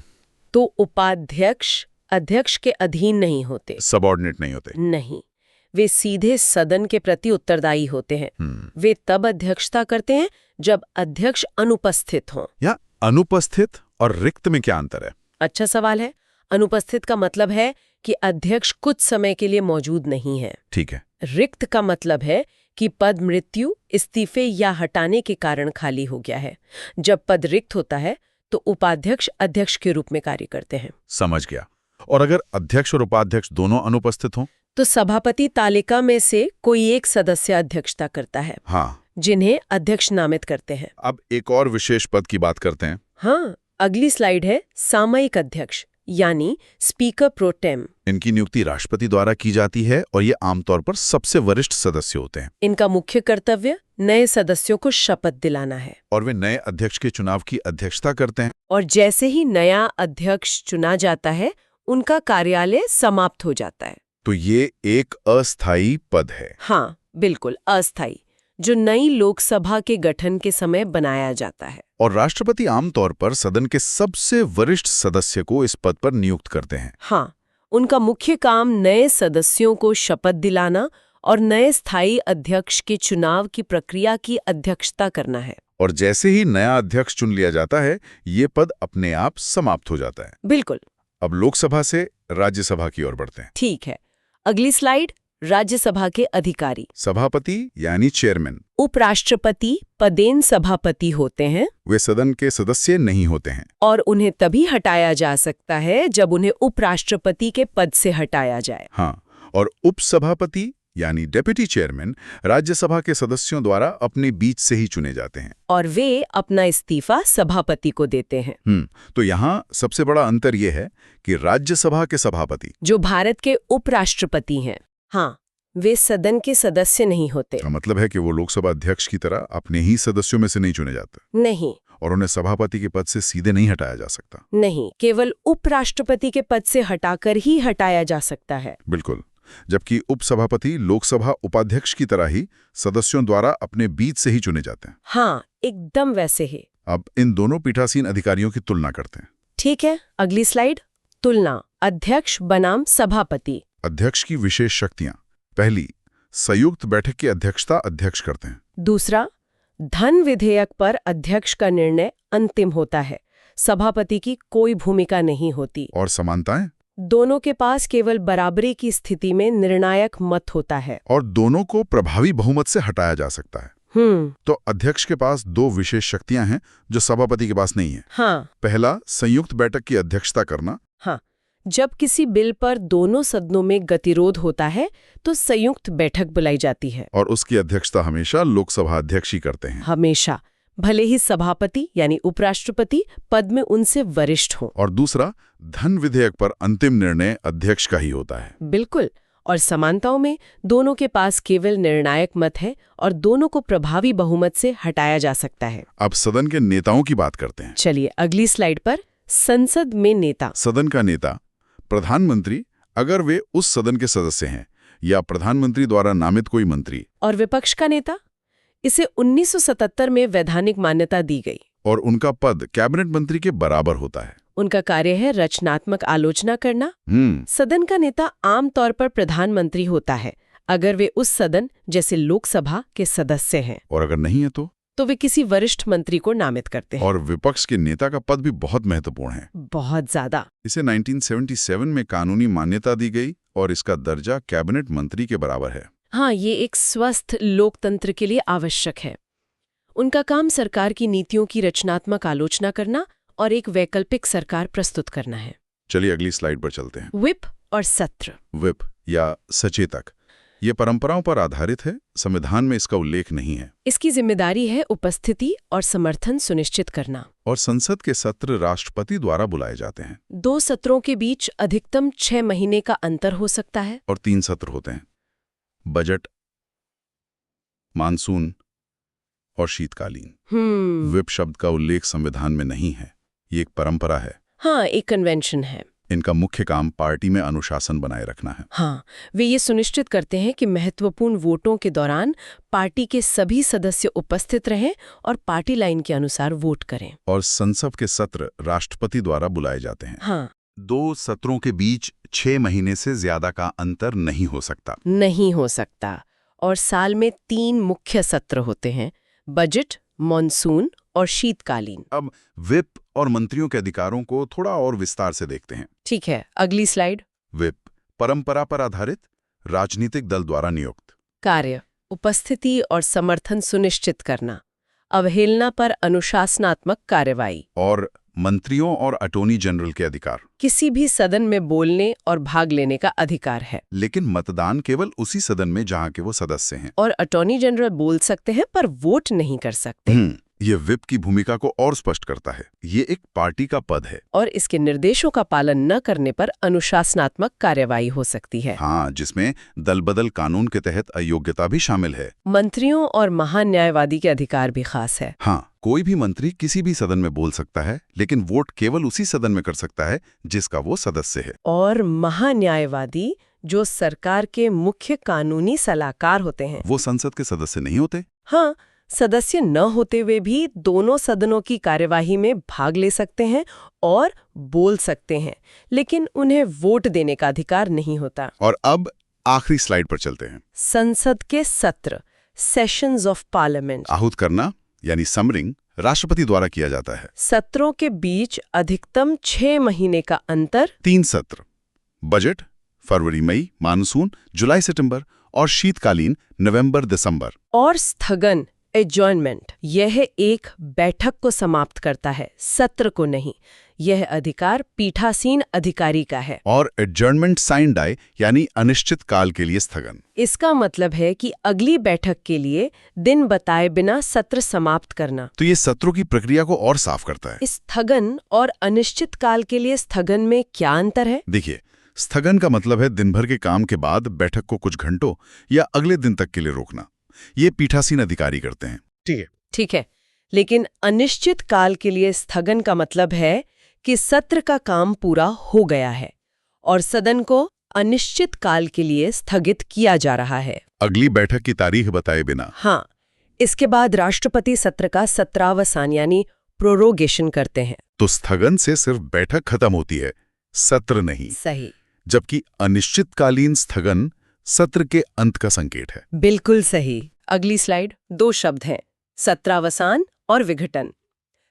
तो उपाध्यक्ष अध्यक्ष के अधीन नहीं होते, सबऑर्डिनेट नहीं होते। नहीं, वे सीधे सदन के प्रति उत्तरदायी होते हैं। वे तब अध्यक्षता करते हैं जब अध्यक्ष अनुपस्थित हों। या अनुपस्थित और रिक्त में क्या अंतर है? अच्छा सवाल है। अनुपस्थित का मतलब है कि अध्यक्ष कुछ समय के लिए मौजूद नहीं है। ठीक है। रिक्त का मतलब है कि पद मृत्यु, इस्तीफे या हटाने के कारण खाली हो गया है। जब पद रिक्त होता है तो उपाध्यक्ष अध्यक्ष के रूप में कार्य करते हैं। समझ गया। और अगर अध्यक्ष और उपाध्यक्ष दोनों अनुपस्थित हों तो सभापति तालिका में से कोई एक सदस्य अध्यक्षता करता है। हाँ, जिन्हें अध्यक्ष नामित करते हैं। अब एक और विशेष पद की बात करते हैं। हाँ, अगली स्लाइड है सामयिक अध्यक्ष यानी स्पीकर प्रो टेम। इनकी नियुक्ति राष्ट्रपति द्वारा की जाती है और ये आमतौर पर सबसे वरिष्ठ सदस्य होते हैं। इनका मुख्य कर्तव्य नए सदस्यों को शपथ दिलाना है। और वे नए अध्यक्ष के चुनाव की अध्यक्षता करते हैं। और जैसे ही नया अध्यक्ष चुना जाता है, उनका कार्यालय समाप्त हो जाता है। तो ये एक अस्थायी पद है। हाँ, बिल्कुल अस्थायी, जो नई लोकसभा के गठन के समय बनाया जाता है। और राष्ट्रपति आमतौर पर सदन के सबसे वरिष्ठ सदस्य को इस पद पर नियुक्त करते हैं। हाँ, उनका मुख्य काम नए सदस्यों को शपथ दिलाना और नए स्थायी अध्यक्ष के चुनाव की प्रक्रिया की अध्यक्षता करना है। और जैसे ही नया अध्यक्ष चुन लिया जाता है, ये पद अपने आप समाप्त हो जाता है। बिल्कुल। अब लोकसभा से राज्यसभा की ओर बढ़ते हैं। ठीक है। अगली स्लाइड, राज्यसभा के अधिकारी। सभापति यानी चेयरमैन। उपराष्ट्रपति पदेन सभापति होते हैं। वे सदन के सदस्य नहीं होते हैं। और उन्हें तभी हटाया जा सकता है जब उन्हें उपराष्ट्रपति के पद से हटाया जाए। हाँ, और उपसभापति यानी डेप्यूटी चेयरमैन राज्यसभा के सदस्यों द्वारा अपने बीच से ही चुने जाते हैं। और वे अपना इस्तीफा सभापति को देते हैं। तो यहाँ सबसे बड़ा अंतर यह है कि राज्यसभा के सभापति, जो भारत के उपराष्ट्रपति हैं, हाँ, वे सदन के सदस्य नहीं होते। का मतलब है कि वो लोकसभा अध्यक्ष की तरह अपने ही सदस्यों में से नहीं चुने जाते। नहीं। और उन्हें सभापति के पद से सीधे नहीं हटाया जा सकता। नहीं, केवल उपराष्ट्रपति के पद से हटाकर ही हटाया जा सकता है। बिल्कुल। जबकि उपसभापति लोकसभा उपाध्यक्ष की तरह ही सदस्यों द्वारा अपने बीच से ही चुने जाते हैं। हाँ, एकदम वैसे ही। अब इन दोनों पीठासीन अधिकारियों की तुलना करते हैं। ठीक है, अगली स्लाइड। तुलना अध्यक्ष बनाम सभापति। अध्यक्ष की विशेष शक्तियां। पहली, संयुक्त बैठक की अध्यक्षता अध्यक्ष करते हैं। दूसरा, धन विधेयक पर अध्यक्ष का निर्णय अंतिम होता है, सभापति की कोई भूमिका नहीं होती। और समानताएं, दोनों के पास केवल बराबरी की स्थिति में निर्णायक मत होता है। और दोनों को प्रभावी बहुमत से हटाया जा सकता है। तो अध्यक्ष के पास दो विशेष शक्तियां हैं जो सभापति के पास नहीं है। हाँ। पहला, संयुक्त बैठक की अध्यक्षता करना। हाँ, जब किसी बिल पर दोनों सदनों में गतिरोध होता है तो संयुक्त बैठक बुलाई जाती है। और उसकी अध्यक्षता हमेशा लोकसभा अध्यक्ष ही करते हैं। हमेशा, भले ही सभापति यानी उपराष्ट्रपति पद में उनसे वरिष्ठ हो। और दूसरा, धन विधेयक पर अंतिम निर्णय अध्यक्ष का ही होता है। बिल्कुल। और समानताओं में दोनों के पास केवल निर्णायक मत है और दोनों को प्रभावी बहुमत से हटाया जा सकता है। अब सदन के नेताओं की बात करते हैं। चलिए अगली स्लाइड पर। संसद में नेता। सदन का नेता प्रधानमंत्री अगर वे उस सदन के सदस्य हैं या प्रधानमंत्री द्वारा नामित कोई मंत्री। और विपक्ष का नेता? इसे 1977 में वैधानिक मान्यता दी गई। और उनका पद कैबिनेट मंत्री के बराबर होता है। उनका कार्य है रचनात्मक आलोचना करना। सदन का नेता आमतौर पर प्रधानमंत्री होता है अगर वे उस सदन जैसे लोकसभा के सदस्य हैं। और अगर नहीं है तो वे किसी वरिष्ठ मंत्री को नामित करते हैं। और विपक्ष के नेता का पद भी बहुत महत्वपूर्ण है। बहुत ज्यादा। इसे 1977 में कानूनी मान्यता दी गई और इसका दर्जा कैबिनेट मंत्री के बराबर है। हाँ, ये एक स्वस्थ लोकतंत्र के लिए आवश्यक है। उनका काम सरकार की नीतियों की रचनात्मक आलोचना करना और एक वैकल्पिक सरकार प्रस्तुत करना है। चलिए अगली स्लाइड पर चलते हैं। व्हिप और सत्र। व्हिप या सचेतक ये परंपराओं पर आधारित है, संविधान में इसका उल्लेख नहीं है। इसकी जिम्मेदारी है उपस्थिति और समर्थन सुनिश्चित करना। और संसद के सत्र राष्ट्रपति द्वारा बुलाए जाते हैं। 2 सत्रों के बीच अधिकतम 6 महीने का अंतर हो सकता है। और 3 सत्र होते हैं, बजट, मानसून और शीतकालीन। व्हिप शब्द का उल्लेख संविधान में नहीं है, ये एक परंपरा है। हाँ, एक कन्वेंशन है। इनका मुख्य काम पार्टी में अनुशासन बनाए रखना है। हाँ, वे ये सुनिश्चित करते हैं कि महत्वपूर्ण वोटों के दौरान पार्टी के सभी सदस्य उपस्थित रहें और पार्टी लाइन के अनुसार वोट करें। और संसद के सत्र राष्ट्रपति द्वारा बुलाए जाते हैं। हाँ, 2 सत्रों के बीच 6 महीने से ज्यादा का अंतर नहीं हो सकता। नहीं हो सकता। और साल में 3 मुख्य सत्र होते हैं, बजट, मानसून और शीतकालीन। अब व्हिप और मंत्रियों के अधिकारों को थोड़ा और विस्तार से देखते हैं। ठीक है, अगली स्लाइड। व्हिप परंपरा पर आधारित, राजनीतिक दल द्वारा नियुक्त। कार्य, उपस्थिति और समर्थन सुनिश्चित करना, अवहेलना पर अनुशासनात्मक कार्रवाई। और मंत्रियों और अटॉर्नी जनरल के अधिकार, किसी भी सदन में बोलने और भाग लेने का अधिकार है। लेकिन मतदान केवल उसी सदन में जहां के वो सदस्य हैं। और अटॉर्नी जनरल बोल सकते हैं पर वोट नहीं कर सकते। ये व्हिप की भूमिका को और स्पष्ट करता है। ये एक पार्टी का पद है और इसके निर्देशों का पालन न करने पर अनुशासनात्मक कार्यवाही हो सकती है। हाँ, जिसमें दल बदल कानून के तहत अयोग्यता भी शामिल है। मंत्रियों और महान न्यायवादी के अधिकार भी खास है। हाँ, कोई भी मंत्री किसी भी सदन में बोल सकता है, लेकिन वोट केवल उसी सदन में कर सकता है जिसका वो सदस्य है। और महान्यायवादी, जो सरकार के मुख्य कानूनी सलाहकार होते हैं, वो संसद के सदस्य नहीं होते। हाँ, सदस्य न होते हुए भी दोनों सदनों की कार्यवाही में भाग ले सकते हैं और बोल सकते हैं, लेकिन उन्हें वोट देने का अधिकार नहीं होता। और अब आखिरी स्लाइड पर चलते हैं। संसद के सत्र, सेशंस ऑफ पार्लियामेंट। आहूत करना यानी समरिंग राष्ट्रपति द्वारा किया जाता है। सत्रों के बीच अधिकतम 6 महीने का अंतर। 3 सत्र, बजट फरवरी मई, मानसून जुलाई सितंबर और शीतकालीन नवंबर दिसंबर। और स्थगन, एडजॉर्नमेंट, यह एक बैठक को समाप्त करता है, सत्र को नहीं। यह अधिकार पीठासीन अधिकारी का है। और एडजर्नमेंट साइन डाई यानी अनिश्चित काल के लिए स्थगन। इसका मतलब है कि अगली बैठक के लिए दिन बताए बिना सत्र समाप्त करना। तो ये सत्रों की प्रक्रिया को और साफ करता है। स्थगन और अनिश्चित काल के लिए स्थगन में क्या अंतर है? देखिए, स्थगन का मतलब है दिन भर के काम के बाद बैठक को कुछ घंटों या अगले दिन तक के लिए रोकना। ये पीठासीन अधिकारी करते हैं। ठीक है, लेकिन अनिश्चित काल के लिए स्थगन का मतलब है कि सत्र का काम पूरा हो गया है और सदन को अनिश्चित काल के लिए स्थगित किया जा रहा है, अगली बैठक की तारीख बताए बिना। हाँ, इसके बाद राष्ट्रपति सत्र का सत्रावसान यानी प्रोरोगेशन करते हैं। तो स्थगन से सिर्फ बैठक खत्म होती है, सत्र नहीं। सही। जबकि अनिश्चितकालीन स्थगन सत्र के अंत का संकेत है। बिल्कुल सही। अगली स्लाइड। 2 शब्द हैं, सत्रावसान और विघटन।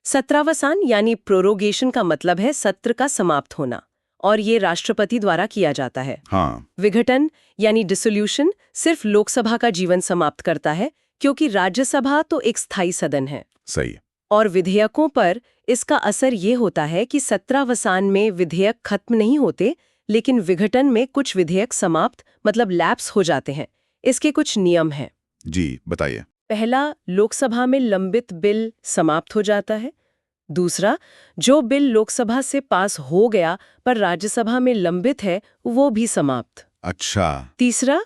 सत्रावसान यानी प्रोरोगेशन का मतलब है सत्र का समाप्त होना, और ये राष्ट्रपति द्वारा किया जाता है। हाँ। विघटन यानी डिसोल्यूशन सिर्फ लोकसभा का जीवन समाप्त करता है, क्योंकि राज्यसभा तो एक स्थायी सदन है। सही। और विधेयकों पर इसका असर ये होता है कि सत्रावसान में विधेयक खत्म नहीं होते, लेकिन विघटन में कुछ विधेयक समाप्त मतलब लैप्स हो जाते हैं। इसके कुछ नियम हैं। जी, बताइए। पहला, लोकसभा में लंबित बिल समाप्त हो जाता है। दूसरा, जो बिल लोकसभा से पास हो गया पर राज्यसभा में लंबित है, वो भी समाप्त। अच्छा। तीसरा,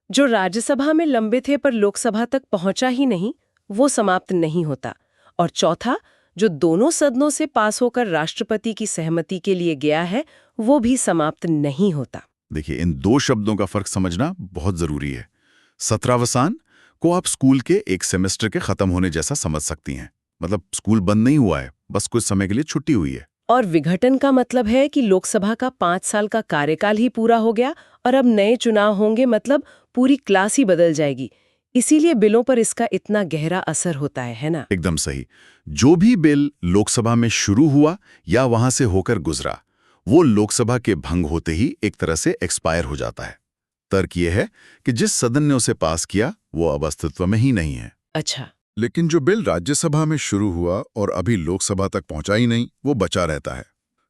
जो राज्यसभा में लंबित है पर लोकसभा तक पहुंचा ही नहीं, वो समाप्त नहीं होता। और चौथा, जो दोनों सदनों से पास होकर राष्ट्रपति की सहमति के लिए गया है वो भी समाप्त नहीं होता। देखिए, इन दो शब्दों का फर्क समझना बहुत जरूरी है। सत्रावसान को आप स्कूल के एक सेमेस्टर के खत्म होने जैसा समझ सकती हैं। मतलब स्कूल बंद नहीं हुआ है, बस कुछ समय के लिए छुट्टी हुई है। और विघटन का मतलब है कि लोकसभा का 5 साल का कार्यकाल ही पूरा हो गया और अब नए चुनाव होंगे, मतलब पूरी क्लास ही बदल जाएगी। इसीलिए बिलों पर इसका इतना गहरा असर होता है ना? एकदम सही। जो भी बिल लोकसभा में शुरू हुआ या वहां से होकर गुजरा, वो लोकसभा के भंग होते ही एक तरह से एक्सपायर हो जाता है। तर्क ये है कि जिस सदन ने उसे पास किया वो अब अस्तित्व में ही नहीं है। अच्छा। लेकिन जो बिल राज्यसभा में शुरू हुआ और अभी लोकसभा तक पहुंचा ही नहीं, वो बचा रहता है।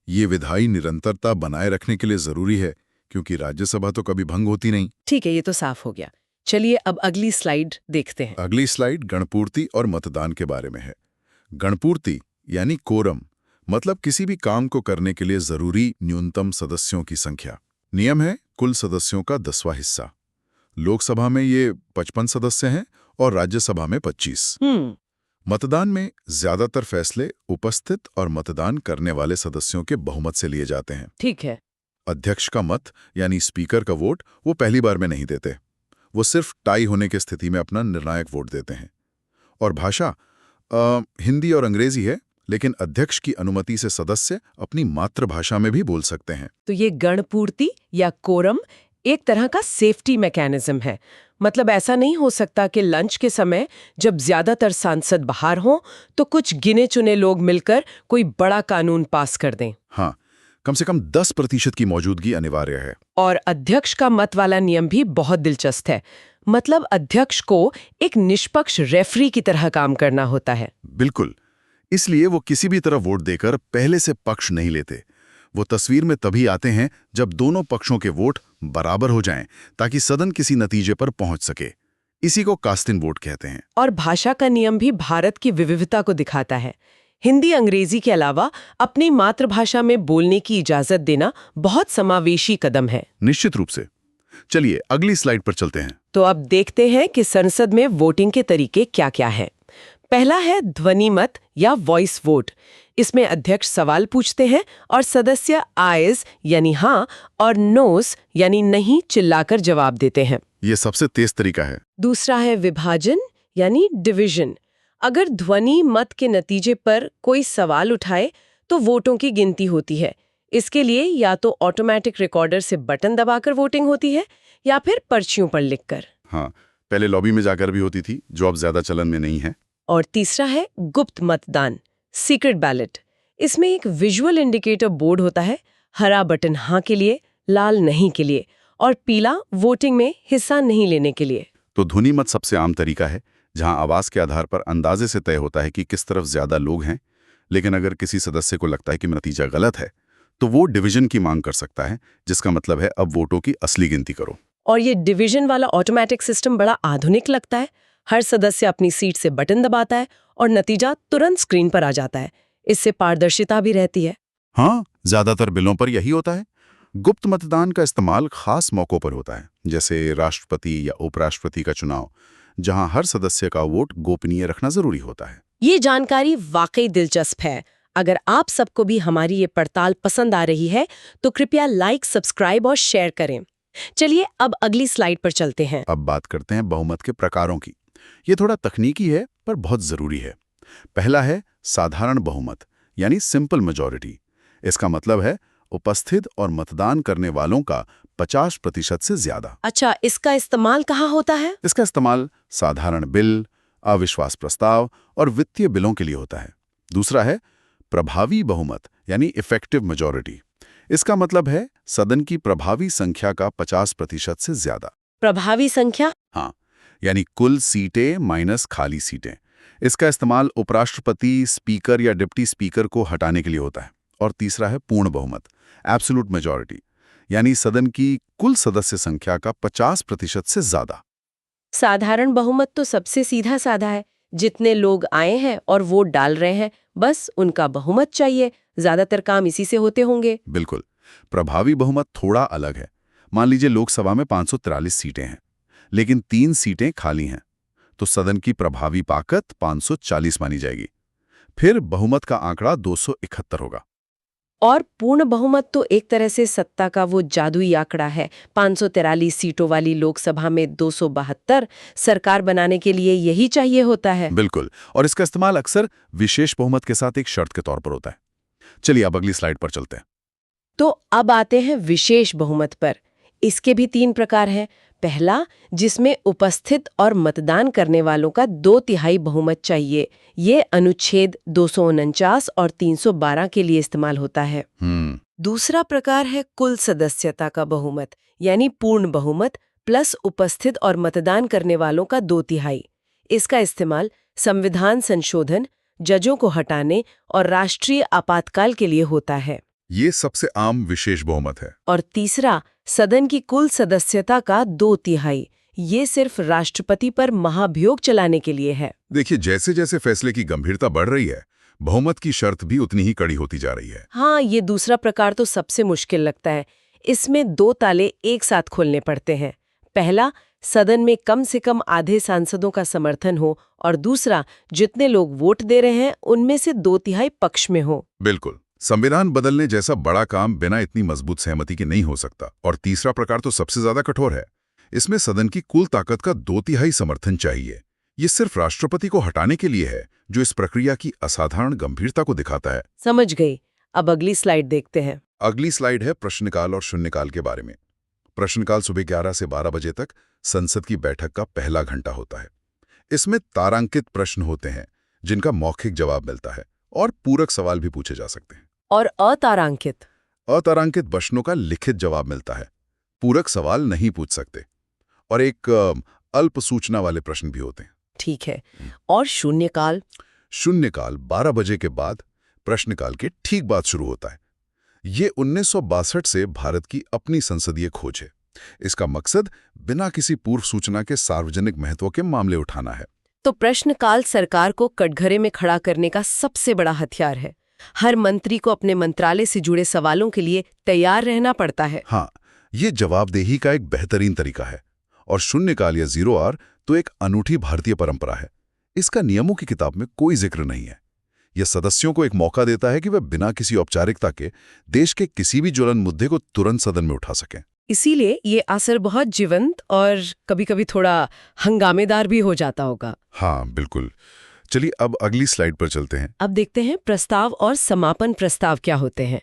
ये विधायी निरंतरता बनाए रखने के लिए जरूरी है, क्योंकि राज्यसभा तो कभी भंग होती नहीं। ठीक है, ये तो साफ हो गया। चलिए अब अगली स्लाइड देखते हैं। अगली स्लाइड गणपूर्ति और मतदान के बारे में है। गणपूर्ति यानी कोरम, मतलब किसी भी काम को करने के लिए जरूरी न्यूनतम सदस्यों की संख्या। नियम है कुल सदस्यों का 10वां हिस्सा। लोकसभा में ये 55 सदस्य हैं और राज्यसभा में 25। मतदान में ज्यादातर फैसले उपस्थित और मतदान करने वाले सदस्यों के बहुमत से लिए जाते हैं। ठीक है। अध्यक्ष का मत यानी स्पीकर का वोट वो पहली बार में नहीं देते। वो सिर्फ टाई होने की स्थिति में अपना निर्णायक वोट देते हैं। और भाषा हिंदी और अंग्रेजी है, लेकिन अध्यक्ष की अनुमति से सदस्य अपनी मातृभाषा में भी बोल सकते हैं। तो ये गणपूर्ति या कोरम एक तरह का सेफ्टी मैकेनिज्म है। मतलब ऐसा नहीं हो सकता कि लंच के समय जब ज्यादातर सांसद बाहर हों तो कुछ गिने चुने लोग मिलकर कोई बड़ा कानून पास कर दें। हाँ, कम से कम 10% की मौजूदगी अनिवार्य है। और अध्यक्ष का मत वाला नियम भी बहुत दिलचस्प है। मतलब अध्यक्ष को एक निष्पक्ष रेफरी की तरह काम करना होता है। बिल्कुल। इसलिए वो किसी भी तरह वोट देकर पहले से पक्ष नहीं लेते। वो तस्वीर में तभी आते हैं जब दोनों पक्षों के वोट बराबर हो जाएं, ताकि सदन किसी नतीजे पर पहुंच सके। इसी को कास्टिन वोट कहते हैं। और भाषा का नियम भी भारत की विविधता को दिखाता है। हिंदी अंग्रेजी के अलावा अपनी मातृभाषा में बोलने की इजाजत देना बहुत समावेशी कदम है। निश्चित रूप से। चलिए अगली स्लाइड पर चलते हैं। तो अब देखते हैं कि संसद में वोटिंग के तरीके क्या-क्या हैं। पहला है ध्वनि मत या वॉइस वोट। इसमें अध्यक्ष सवाल पूछते हैं और सदस्य आयज यानी हाँ और नोस यानी नहीं चिल्लाकर जवाब देते हैं। ये सबसे तेज तरीका है। दूसरा है विभाजन यानी डिवीजन। अगर ध्वनि मत के नतीजे पर कोई सवाल उठाए तो वोटों की गिनती होती है। इसके लिए या तो ऑटोमेटिक रिकॉर्डर से बटन दबाकर वोटिंग होती है या फिर पर्चियों पर लिखकर। हाँ, पहले लॉबी में जाकर भी होती थी, जो अब ज्यादा चलन में नहीं है। और तीसरा है गुप्त मतदान, सीक्रेट बैलेट। इसमें एक विजुअल इंडिकेटर बोर्ड होता है। हरा बटन हाँ के लिए, लाल नहीं के लिए और पीला वोटिंग में हिस्सा नहीं लेने के लिए। तो ध्वनि मत सबसे आम तरीका है, जहां आवाज के आधार पर अंदाजे से तय होता है कि किस तरफ ज्यादा लोग हैं। लेकिन अगर किसी सदस्य को लगता है कि नतीजा गलत है, तो वो डिवीजन की मांग कर सकता है, जिसका मतलब है अब वोटों की असली गिनती करो। और ये डिवीजन वाला ऑटोमेटिक सिस्टम बड़ा आधुनिक लगता है। हर सदस्य अपनी सीट से बटन दबाता है और नतीजा तुरंत स्क्रीन पर आ जाता है। इससे पारदर्शिता भी रहती है। हाँ, ज्यादातर बिलों पर यही होता है। गुप्त मतदान का इस्तेमाल खास मौकों पर होता है, जैसे राष्ट्रपति या उपराष्ट्रपति का चुनाव, जहां हर सदस्य का वोट गोपनीय रखना जरूरी होता है। ये जानकारी वाकई दिलचस्प है। अगर आप सबको भी हमारी ये पड़ताल पसंद आ रही है तो कृपया लाइक, सब्सक्राइब और शेयर करें। चलिए अब अगली स्लाइड पर चलते हैं। अब बात करते हैं बहुमत के प्रकारों की। ये थोड़ा तकनीकी है पर बहुत जरूरी है। पहला है साधारण बहुमत यानी सिंपल मेजॉरिटी। इसका मतलब है उपस्थित और मतदान करने वालों का 50% से ज्यादा। अच्छा, इसका इस्तेमाल कहाँ होता है? इसका इस्तेमाल साधारण बिल, अविश्वास प्रस्ताव और वित्तीय बिलों के लिए होता है। दूसरा है प्रभावी बहुमत यानी इफेक्टिव मेजॉरिटी। इसका मतलब है सदन की प्रभावी संख्या का 50% से ज्यादा। प्रभावी संख्या? हाँ, यानी कुल सीटें माइनस खाली सीटें। इसका इस्तेमाल उपराष्ट्रपति, स्पीकर या डिप्टी स्पीकर को हटाने के लिए होता है। और तीसरा है पूर्ण बहुमत, एब्सोल्यूट मेजॉरिटी, यानी सदन की कुल सदस्य संख्या का 50% से ज्यादा। साधारण बहुमत तो सबसे सीधा साधा है। जितने लोग आए हैं और वोट डाल रहे हैं, बस उनका बहुमत चाहिए। ज्यादातर काम इसी से होते होंगे। बिल्कुल। प्रभावी बहुमत थोड़ा अलग है। मान लीजिए लोकसभा में 543 सीटें हैं, लेकिन 3 सीटें खाली हैं, तो सदन की प्रभावी ताकत 540 मानी जाएगी। फिर बहुमत का आंकड़ा 271 होगा। और पूर्ण बहुमत तो एक तरह से सत्ता का वो जादुई आंकड़ा है। 543 सीटों वाली लोकसभा में 272 सरकार बनाने के लिए यही चाहिए होता है। बिल्कुल, और इसका इस्तेमाल अक्सर विशेष बहुमत के साथ एक शर्त के तौर पर होता है। चलिए अब अगली स्लाइड पर चलते हैं। तो अब आते हैं विशेष बहुमत पर। इसके भी 3 प्रकार हैं। पहला, जिसमें उपस्थित और मतदान करने वालों का 2/3 बहुमत चाहिए। ये अनुच्छेद 249 और 312 के लिए इस्तेमाल होता है। दूसरा प्रकार है कुल सदस्यता का बहुमत, यानी पूर्ण बहुमत प्लस उपस्थित और मतदान करने वालों का 2/3। इसका इस्तेमाल संविधान संशोधन, जजों को हटाने और राष्ट्रीय आपातकाल के लिए होता है। ये सबसे आम विशेष बहुमत है। और तीसरा, सदन की कुल सदस्यता का 2/3। ये सिर्फ राष्ट्रपति पर महाभियोग चलाने के लिए है। देखिए, जैसे जैसे फैसले की गंभीरता बढ़ रही है, बहुमत की शर्त भी उतनी ही कड़ी होती जा रही है। हाँ, ये दूसरा प्रकार तो सबसे मुश्किल लगता है। इसमें 2 ताले एक साथ खोलने पड़ते हैं। पहला, सदन में कम से कम आधे सांसदों का समर्थन हो, और दूसरा, जितने लोग वोट दे रहे हैं उनमें से 2/3 पक्ष में हो। बिल्कुल, संविधान बदलने जैसा बड़ा काम बिना इतनी मजबूत सहमति के नहीं हो सकता। और तीसरा प्रकार तो सबसे ज्यादा कठोर है। इसमें सदन की कुल ताकत का 2/3 समर्थन चाहिए। ये सिर्फ राष्ट्रपति को हटाने के लिए है, जो इस प्रक्रिया की असाधारण गंभीरता को दिखाता है। समझ गई। अब अगली स्लाइड देखते हैं। अगली स्लाइड है प्रश्नकाल और शून्यकाल के बारे में। प्रश्नकाल सुबह 11 से 12 बजे तक संसद की बैठक का पहला घंटा होता है। इसमें तारांकित प्रश्न होते हैं, जिनका मौखिक जवाब मिलता है, और पूरक सवाल भी पूछे जा सकते हैं। और अतारांकित अतारांकित प्रश्नों का लिखित जवाब मिलता है। पूरक सवाल नहीं पूछ सकते। और एक अल्प सूचना वाले प्रश्न भी होते हैं। ठीक है। और शून्यकाल? शून्यकाल 12 बजे के बाद प्रश्नकाल के ठीक बाद शुरू होता है। ये 1962 से भारत की अपनी संसदीय खोज है। इसका मकसद बिना किसी पूर्व सूचना के सार्वजनिक महत्व के मामले उठाना है। तो प्रश्नकाल सरकार को कटघरे में खड़ा करने का सबसे बड़ा हथियार है। हर मंत्री को अपने मंत्रालय से जुड़े सवालों के लिए तैयार रहना पड़ता है। हाँ, ये जवाबदेही का एक बेहतरीन तरीका है। और शून्यकाल या 0R तो एक अनूठी भारतीय परंपरा है। इसका नियमों की किताब में कोई जिक्र नहीं है। यह सदस्यों को एक मौका देता है कि वे बिना किसी औपचारिकता के देश के किसी भी ज्वलन मुद्दे को तुरंत सदन में उठा सकें। इसीलिए ये असर बहुत जीवंत और कभी-कभी थोड़ा हंगामेदार भी हो जाता होगा। हाँ, बिल्कुल। चलिए अब अगली स्लाइड पर चलते हैं। अब देखते हैं प्रस्ताव और समापन प्रस्ताव क्या होते हैं।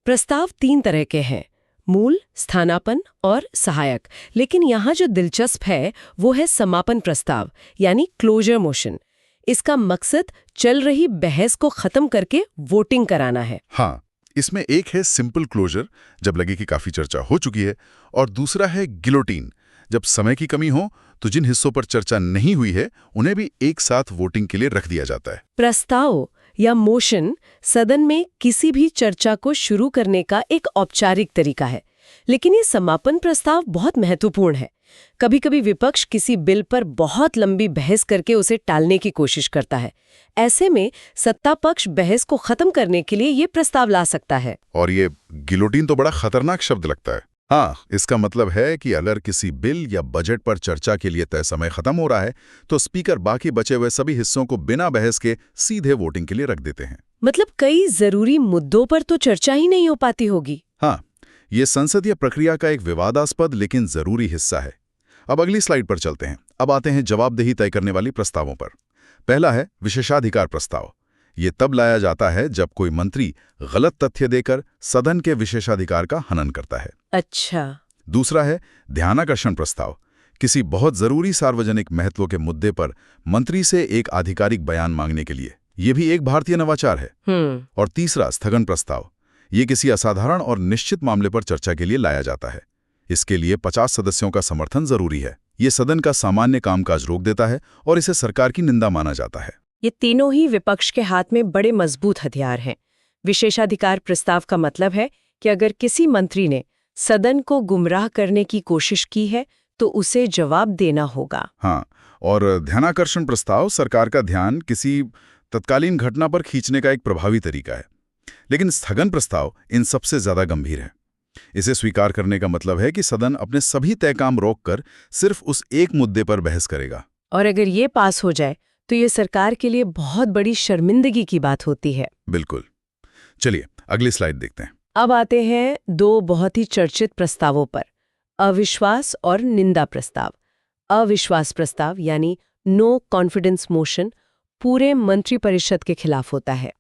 प्रस्ताव 3 तरह के हैं, मूल, स्थानापन्न और सहायक। लेकिन यहाँ जो दिलचस्प है वो है समापन प्रस्ताव, यानी क्लोजर मोशन। इसका मकसद चल रही बहस को खत्म करके वोटिंग कराना है। हाँ, इसमें एक है सिंपल क्लोजर, जब लगे कि काफी चर्चा हो चुकी है, और दूसरा है गिलोटीन, जब समय की कमी हो तो जिन हिस्सों पर चर्चा नहीं हुई है उन्हें भी एक साथ वोटिंग के लिए रख दिया जाता है। प्रस्ताव या मोशन सदन में किसी भी चर्चा को शुरू करने का एक औपचारिक तरीका है, लेकिन ये समापन प्रस्ताव बहुत महत्वपूर्ण है। कभी-कभी विपक्ष किसी बिल पर बहुत लंबी बहस करके उसे टालने की कोशिश करता है। ऐसे में सत्ता पक्ष बहस को खत्म करने के लिए ये प्रस्ताव ला सकता है। और ये गिलोटीन तो बड़ा खतरनाक शब्द लगता है। हाँ, इसका मतलब है कि अगर किसी बिल या बजट पर चर्चा के लिए तय समय खत्म हो रहा है तो स्पीकर बाकी बचे हुए सभी हिस्सों को बिना बहस के सीधे वोटिंग के लिए रख देते हैं। मतलब कई जरूरी मुद्दों पर तो चर्चा ही नहीं हो पाती होगी। हाँ, ये संसदीय प्रक्रिया का एक विवादास्पद लेकिन जरूरी हिस्सा है। अब अगली स्लाइड पर चलते हैं। अब आते हैं जवाबदेही तय करने वाली प्रस्तावों पर। पहला है विशेषाधिकार प्रस्ताव। ये तब लाया जाता है जब कोई मंत्री गलत तथ्य देकर सदन के विशेषाधिकार का हनन करता है। अच्छा। दूसरा है ध्यानाकर्षण प्रस्ताव। किसी बहुत जरूरी सार्वजनिक महत्व के मुद्दे पर मंत्री से एक आधिकारिक बयान मांगने के लिए। ये भी एक भारतीय नवाचार है। और तीसरा स्थगन प्रस्ताव। ये किसी असाधारण और निश्चित मामले पर चर्चा के लिए लाया जाता है। इसके लिए 50 सदस्यों का समर्थन जरूरी है। ये सदन का सामान्य कामकाज रोक देता है और इसे सरकार की निंदा माना जाता है। ये तीनों ही विपक्ष के हाथ में बड़े मजबूत हथियार हैं। विशेषाधिकार प्रस्ताव का मतलब है कि अगर किसी मंत्री ने सदन को गुमराह करने की कोशिश की है तो उसे जवाब देना होगा। हाँ, और ध्यानाकर्षण प्रस्ताव सरकार का ध्यान किसी तत्कालीन घटना पर खींचने का एक प्रभावी तरीका है। लेकिन स्थगन प्रस्ताव इन सबसे ज्यादा गंभीर है। इसे स्वीकार करने का मतलब है कि सदन अपने सभी तय काम रोककर सिर्फ उस एक मुद्दे पर बहस करेगा। और अगर ये पास हो जाए तो ये सरकार के लिए बहुत बड़ी शर्मिंदगी की बात होती है। बिल्कुल। चलिए अगली स्लाइड देखते हैं। अब आते हैं दो बहुत ही चर्चित प्रस्तावों पर, अविश्वास और निंदा प्रस्ताव। अविश्वास प्रस्ताव यानी नो कॉन्फिडेंस मोशन पूरे मंत्रिपरिषद के खिलाफ होता है।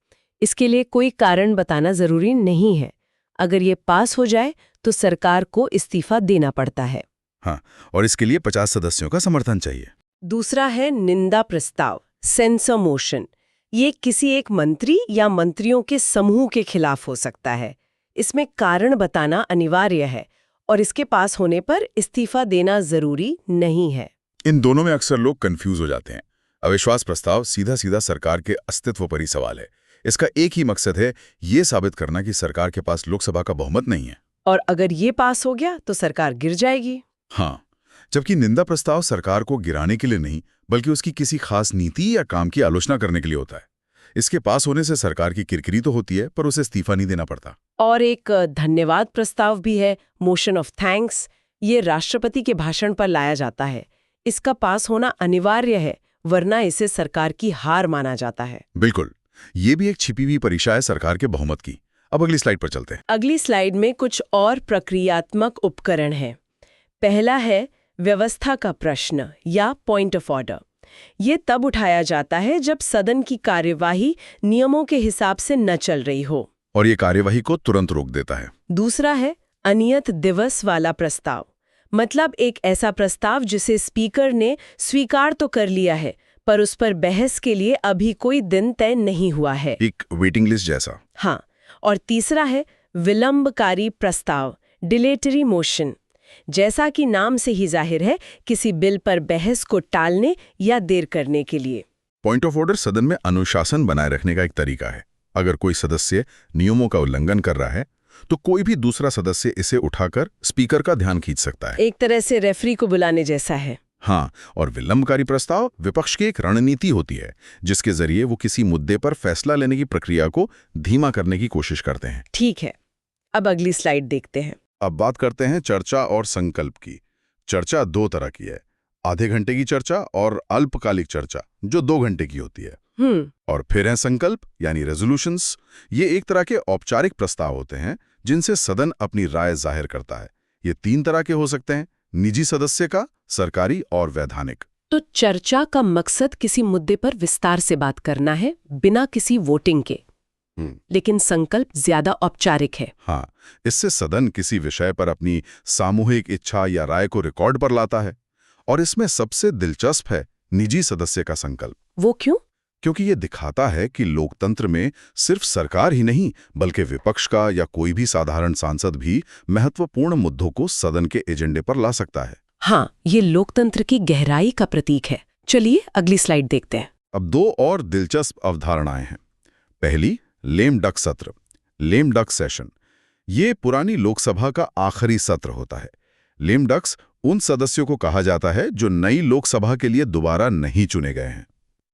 इसके लिए कोई कारण बताना जरूरी नहीं है। अगर ये पास हो जाए तो सरकार को इस्तीफा देना पड़ता है। हाँ, और इसके लिए 50 सदस्यों का समर्थन चाहिए। दूसरा है निंदा प्रस्ताव, सेंसर मोशन। ये किसी एक मंत्री या मंत्रियों के समूह के खिलाफ हो सकता है। इसमें कारण बताना अनिवार्य है और इसके पास होने पर इस्तीफा देना जरूरी नहीं है। इन दोनों में अक्सर लोग कंफ्यूज हो जाते हैं। अविश्वास प्रस्ताव सीधा सीधा सरकार के अस्तित्व पर ही सवाल है। इसका एक ही मकसद है, ये साबित करना कि सरकार के पास लोकसभा का बहुमत नहीं है। और अगर ये पास हो गया तो सरकार गिर जाएगी। हाँ, जबकि निंदा प्रस्ताव सरकार को गिराने के लिए नहीं, बल्कि उसकी किसी खास नीति या काम की आलोचना करने के लिए होता है। इसके पास होने से सरकार की किरकिरी तो होती है, पर उसे इस्तीफा नहीं देना पड़ता। और एक धन्यवाद प्रस्ताव भी है, मोशन ऑफ थैंक्स। ये राष्ट्रपति के भाषण पर लाया जाता है। इसका पास होना अनिवार्य है, वरना इसे सरकार की हार माना जाता है। बिल्कुल, ये भी एक छिपी हुई परीक्षा है सरकार के बहुमत की। अब अगली स्लाइड पर चलते हैं। अगली स्लाइड में कुछ और प्रक्रियात्मक उपकरण हैं। पहला है व्यवस्था का प्रश्न या पॉइंट ऑफ ऑर्डर। ये तब उठाया जाता है जब सदन की कार्यवाही नियमों के हिसाब से न चल रही हो, और ये कार्यवाही को तुरंत रोक देता है। दूसरा है अनियत दिवस वाला प्रस्ताव, मतलब एक ऐसा प्रस्ताव जिसे स्पीकर ने स्वीकार तो कर लिया है, पर उस पर बहस के लिए अभी कोई दिन तय नहीं हुआ है। एक वेटिंग लिस्ट जैसा। हाँ, और तीसरा है विलंबकारी प्रस्ताव, डिलेटरी मोशन। जैसा कि नाम से ही जाहिर है, किसी बिल पर बहस को टालने या देर करने के लिए। पॉइंट ऑफ ऑर्डर सदन में अनुशासन बनाए रखने का एक तरीका है। अगर कोई सदस्य नियमों का उल्लंघन कर रहा है, तो कोई भी दूसरा सदस्य इसे उठाकर स्पीकर का ध्यान खींच सकता है। एक तरह से रेफरी को बुलाने जैसा है। हाँ, और विलंबकारी प्रस्ताव विपक्ष की एक रणनीति होती है, जिसके जरिए वो किसी मुद्दे पर फैसला लेने की प्रक्रिया को धीमा करने की कोशिश करते हैं। ठीक है, अब अगली स्लाइड देखते हैं। अब बात करते हैं चर्चा और संकल्प की। चर्चा दो तरह की है, आधे घंटे की चर्चा और अल्पकालिक चर्चा, जो 2 घंटे की होती है। और फिर है संकल्प यानी रेजोल्यूशंस। ये एक तरह के औपचारिक प्रस्ताव होते हैं जिनसे सदन अपनी राय जाहिर करता है। ये 3 तरह के हो सकते हैं, निजी सदस्य का, सरकारी और वैधानिक। तो चर्चा का मकसद किसी मुद्दे पर विस्तार से बात करना है, बिना किसी वोटिंग के। लेकिन संकल्प ज्यादा औपचारिक है। हाँ, इससे सदन किसी विषय पर अपनी सामूहिक इच्छा या राय को रिकॉर्ड पर लाता है। और इसमें सबसे दिलचस्प है निजी सदस्य का संकल्प। वो क्यों? क्योंकि ये दिखाता है कि लोकतंत्र में सिर्फ सरकार ही नहीं, बल्कि विपक्ष का या कोई भी साधारण सांसद भी महत्वपूर्ण मुद्दों को सदन के एजेंडे पर ला सकता है। हाँ, ये लोकतंत्र की गहराई का प्रतीक है। चलिए अगली स्लाइड देखते हैं। अब 2 और दिलचस्प अवधारणाएं हैं। पहली, लेम डक सत्र, लेम डक सेशन। ये पुरानी लोकसभा का आखिरी सत्र होता है। लेम डक्स उन सदस्यों को कहा जाता है जो नई लोकसभा के लिए दोबारा नहीं चुने गए हैं।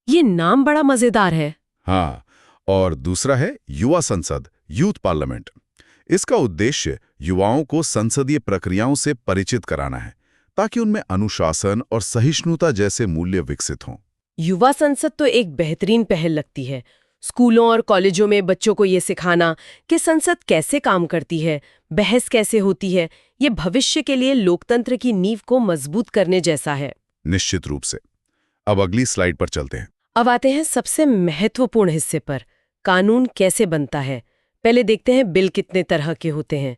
ये नाम बड़ा मजेदार है। हाँ, और दूसरा है युवा संसद, यूथ पार्लियामेंट। इसका उद्देश्य युवाओं को संसदीय प्रक्रियाओं से परिचित कराना है, ताकि उनमें अनुशासन और सहिष्णुता जैसे मूल्य विकसित हों। युवा संसद तो एक बेहतरीन पहल लगती है। स्कूलों और कॉलेजों में बच्चों को ये सिखाना कि संसद कैसे काम करती है, बहस कैसे होती है, ये भविष्य के लिए लोकतंत्र की नींव को मजबूत करने जैसा है। निश्चित रूप से। अब अगली स्लाइड पर चलते हैं। अब आते हैं सबसे महत्वपूर्ण हिस्से पर, कानून कैसे बनता है। पहले देखते हैं बिल कितने तरह के होते हैं।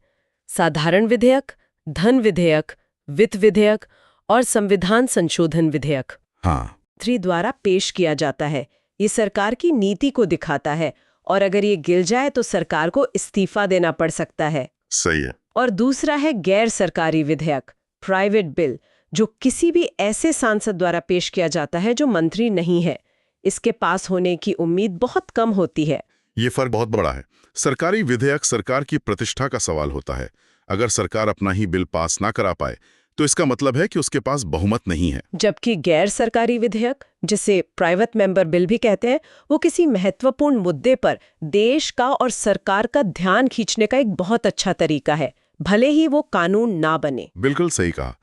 साधारण विधेयक, धन विधेयक, वित्त विधेयक और संविधान संशोधन विधेयक। हाँ, मंत्री द्वारा पेश किया जाता है। ये सरकार की नीति को दिखाता है, और अगर ये गिर जाए तो सरकार को इस्तीफा देना पड़ सकता है। सही है। और दूसरा है गैर सरकारी विधेयक, प्राइवेट बिल, जो किसी भी ऐसे सांसद द्वारा पेश किया जाता है जो मंत्री नहीं है। इसके पास होने की उम्मीद बहुत कम होती है। ये फर्क बहुत बड़ा है। सरकारी विधेयक सरकार की प्रतिष्ठा का सवाल होता है। अगर सरकार अपना ही बिल पास ना करा पाए, तो इसका मतलब है कि उसके पास बहुमत नहीं है। जबकि गैर सरकारी विधेयक, जिसे प्राइवेट मेंबर बिल भी कहते हैं, वो किसी महत्वपूर्ण मुद्दे पर देश का और सरकार का ध्यान खींचने का एक बहुत अच्छा तरीका है, भले ही वो कानून ना बने। बिल्कुल सही कहा।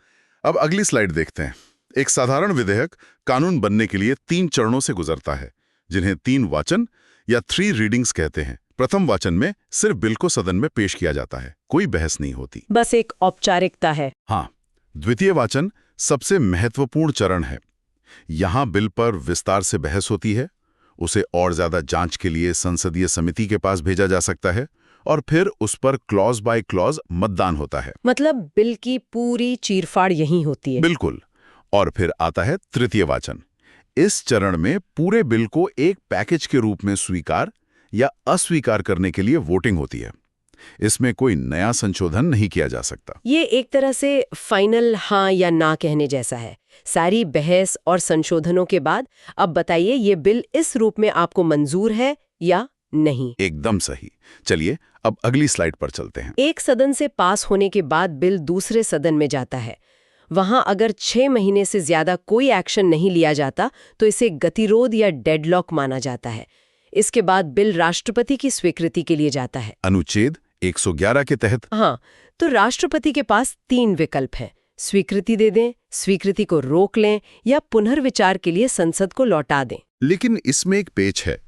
अब अगली स्लाइड देखते हैं। एक साधारण विधेयक कानून बनने के लिए 3 चरणों से गुजरता है, जिन्हें 3 वाचन या 3 रीडिंग्स कहते हैं। प्रथम वाचन में सिर्फ बिल को सदन में पेश किया जाता है, कोई बहस नहीं होती। बस एक औपचारिकता है। हाँ, द्वितीय वाचन सबसे महत्वपूर्ण चरण है। यहाँ बिल पर विस्तार से बहस होती है, उसे और ज्यादा जांच के लिए संसदीय समिति के पास भेजा जा सकता है और फिर उस पर क्लॉज बाय क्लॉज मतदान होता है। मतलब बिल की पूरी चीरफाड़ यहीं होती है। बिल्कुल। और फिर आता है तृतीय वाचन। इस चरण में पूरे बिल को एक पैकेज के रूप में स्वीकार या अस्वीकार करने के लिए वोटिंग होती है। इसमें कोई नया संशोधन नहीं किया जा सकता। ये एक तरह से फाइनल हाँ या ना कहने जैसा है। सारी बहस और संशोधनों के बाद अब बताइए ये बिल इस रूप में आपको मंजूर है या नहीं? एकदम सही। चलिए अब अगली स्लाइड पर चलते हैं। एक सदन से पास होने के बाद बिल दूसरे सदन में जाता है। वहां अगर 6 महीने से ज्यादा कोई एक्शन नहीं लिया जाता तो इसे गतिरोध या डेडलॉक माना जाता है। इसके बाद बिल राष्ट्रपति की स्वीकृति के लिए जाता है। अनुच्छेद 111 के तहत। हाँ, तो राष्ट्रपति के पास 3 विकल्प हैं। स्वीकृति दे दें, स्वीकृति को रोक लें या पुनर्विचार के लिए संसद को लौटा दें। लेकिन इसमें एक पेच है।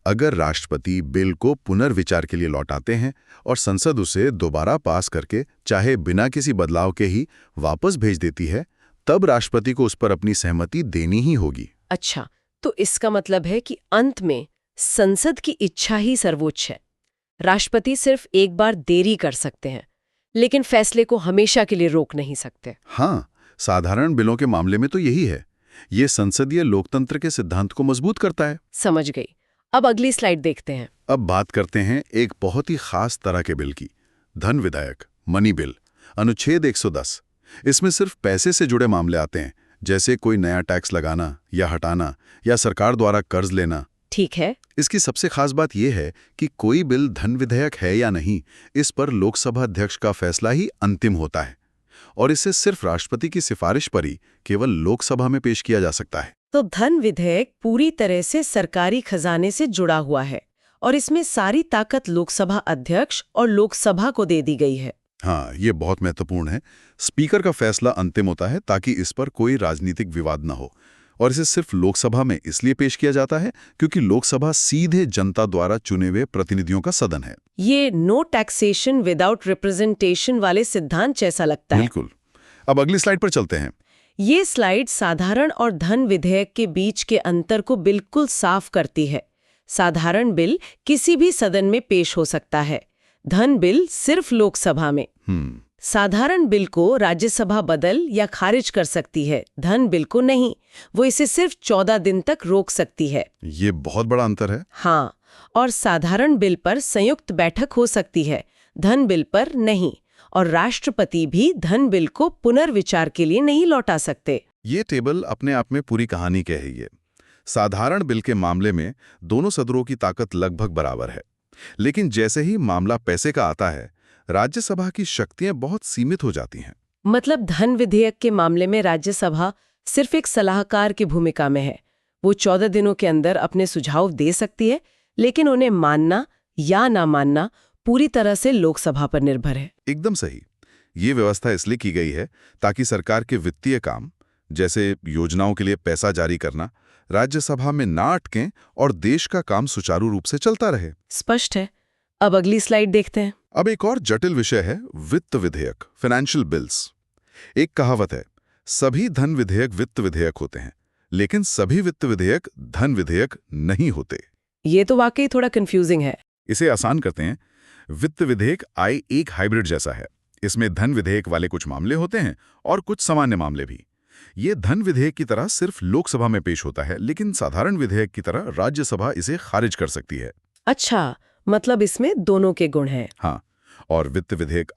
अगर राष्ट्रपति बिल को पुनर्विचार के लिए लौटाते हैं और संसद उसे दोबारा पास करके चाहे बिना किसी बदलाव के ही वापस भेज देती है, तब राष्ट्रपति को उस पर अपनी सहमति देनी ही होगी। अच्छा, तो इसका मतलब है कि अंत में संसद की इच्छा ही सर्वोच्च है। राष्ट्रपति सिर्फ एक बार देरी कर सकते हैं, लेकिन फैसले को हमेशा के लिए रोक नहीं सकते। हाँ, साधारण बिलों के मामले में तो यही है। ये संसदीय लोकतंत्र के सिद्धांत को मजबूत करता है। समझ गई। अब अगली स्लाइड देखते हैं। अब बात करते हैं एक बहुत ही खास तरह के बिल की, धन विधेयक, मनी बिल, अनुच्छेद 110। इसमें सिर्फ पैसे से जुड़े मामले आते हैं, जैसे कोई नया टैक्स लगाना या हटाना या सरकार द्वारा कर्ज लेना। ठीक है। इसकी सबसे खास बात यह है कि कोई बिल धन विधेयक है या नहीं, इस पर लोकसभा अध्यक्ष का फैसला ही अंतिम होता है और इसे सिर्फ राष्ट्रपति की सिफारिश पर ही केवल लोकसभा में पेश किया जा सकता है। तो धन विधेयक पूरी तरह से सरकारी खजाने से जुड़ा हुआ है और इसमें सारी ताकत लोकसभा अध्यक्ष और लोकसभा को दे दी गई है। हाँ, ये बहुत महत्वपूर्ण है। स्पीकर का फैसला अंतिम होता है ताकि इस पर कोई राजनीतिक विवाद न हो, और इसे सिर्फ लोकसभा में इसलिए पेश किया जाता है क्योंकि लोकसभा सीधे जनता द्वारा चुने हुए प्रतिनिधियों का सदन है। ये नो टैक्सेशन विदाउट रिप्रेजेंटेशन वाले सिद्धांत जैसा लगता है। बिल्कुल। अब अगली स्लाइड पर चलते हैं। ये स्लाइड साधारण और धन विधेयक के बीच के अंतर को बिल्कुल साफ करती है। साधारण बिल किसी भी सदन में पेश हो सकता है, धन बिल सिर्फ लोकसभा में। साधारण बिल को राज्यसभा बदल या खारिज कर सकती है, धन बिल को नहीं। वो इसे सिर्फ 14 दिन तक रोक सकती है। ये बहुत बड़ा अंतर है। हाँ, और साधारण बिल पर संयुक्त बैठक हो सकती है, धन बिल पर नहीं। और राष्ट्रपति भी धन बिल को पुनर्विचार के लिए नहीं लौटा सकते। ये टेबल अपने आप में पूरी कहानी कह रही है। साधारण बिल के मामले में दोनों सदनों की ताकत लगभग बराबर है, लेकिन जैसे ही मामला पैसे का आता है, राज्यसभा की शक्तियां बहुत सीमित हो जाती हैं। मतलब धन विधेयक के मामले में राज्यसभा सिर्फ एक सलाहकार की भूमिका में है। वो 14 दिनों के अंदर अपने सुझाव दे सकती है, लेकिन उन्हें मानना या ना मानना पूरी तरह से लोकसभा पर निर्भर है। एकदम सही। ये व्यवस्था इसलिए की गई है ताकि सरकार के वित्तीय काम, जैसे योजनाओं के लिए पैसा जारी करना, राज्यसभा में ना अटकें और देश का काम सुचारू रूप से चलता रहे। स्पष्ट है। अब अगली स्लाइड देखते हैं। अब एक और जटिल विषय है वित्त विधेयक, फाइनेंशियल बिल्स। एक कहावत है, सभी धन विधेयक वित्त विधेयक होते हैं, लेकिन सभी वित्त विधेयक धन विधेयक नहीं होते। ये तो वाकई थोड़ा कंफ्यूजिंग है। इसे आसान करते हैं। वित्त विधेयक एक हाइब्रिड जैसा है। इसमें धन विधेयक वाले कुछ मामले होते हैं और कुछ सामान्य मामले भी। ये धन विधेयक की तरह सिर्फ लोकसभा में पेश होता है, लेकिन साधारण विधेयक की तरह राज्यसभा इसे खारिज कर सकती है। अच्छा, मतलब इसमें दोनों के गुण हैं। हाँ, और वित्त विधेयक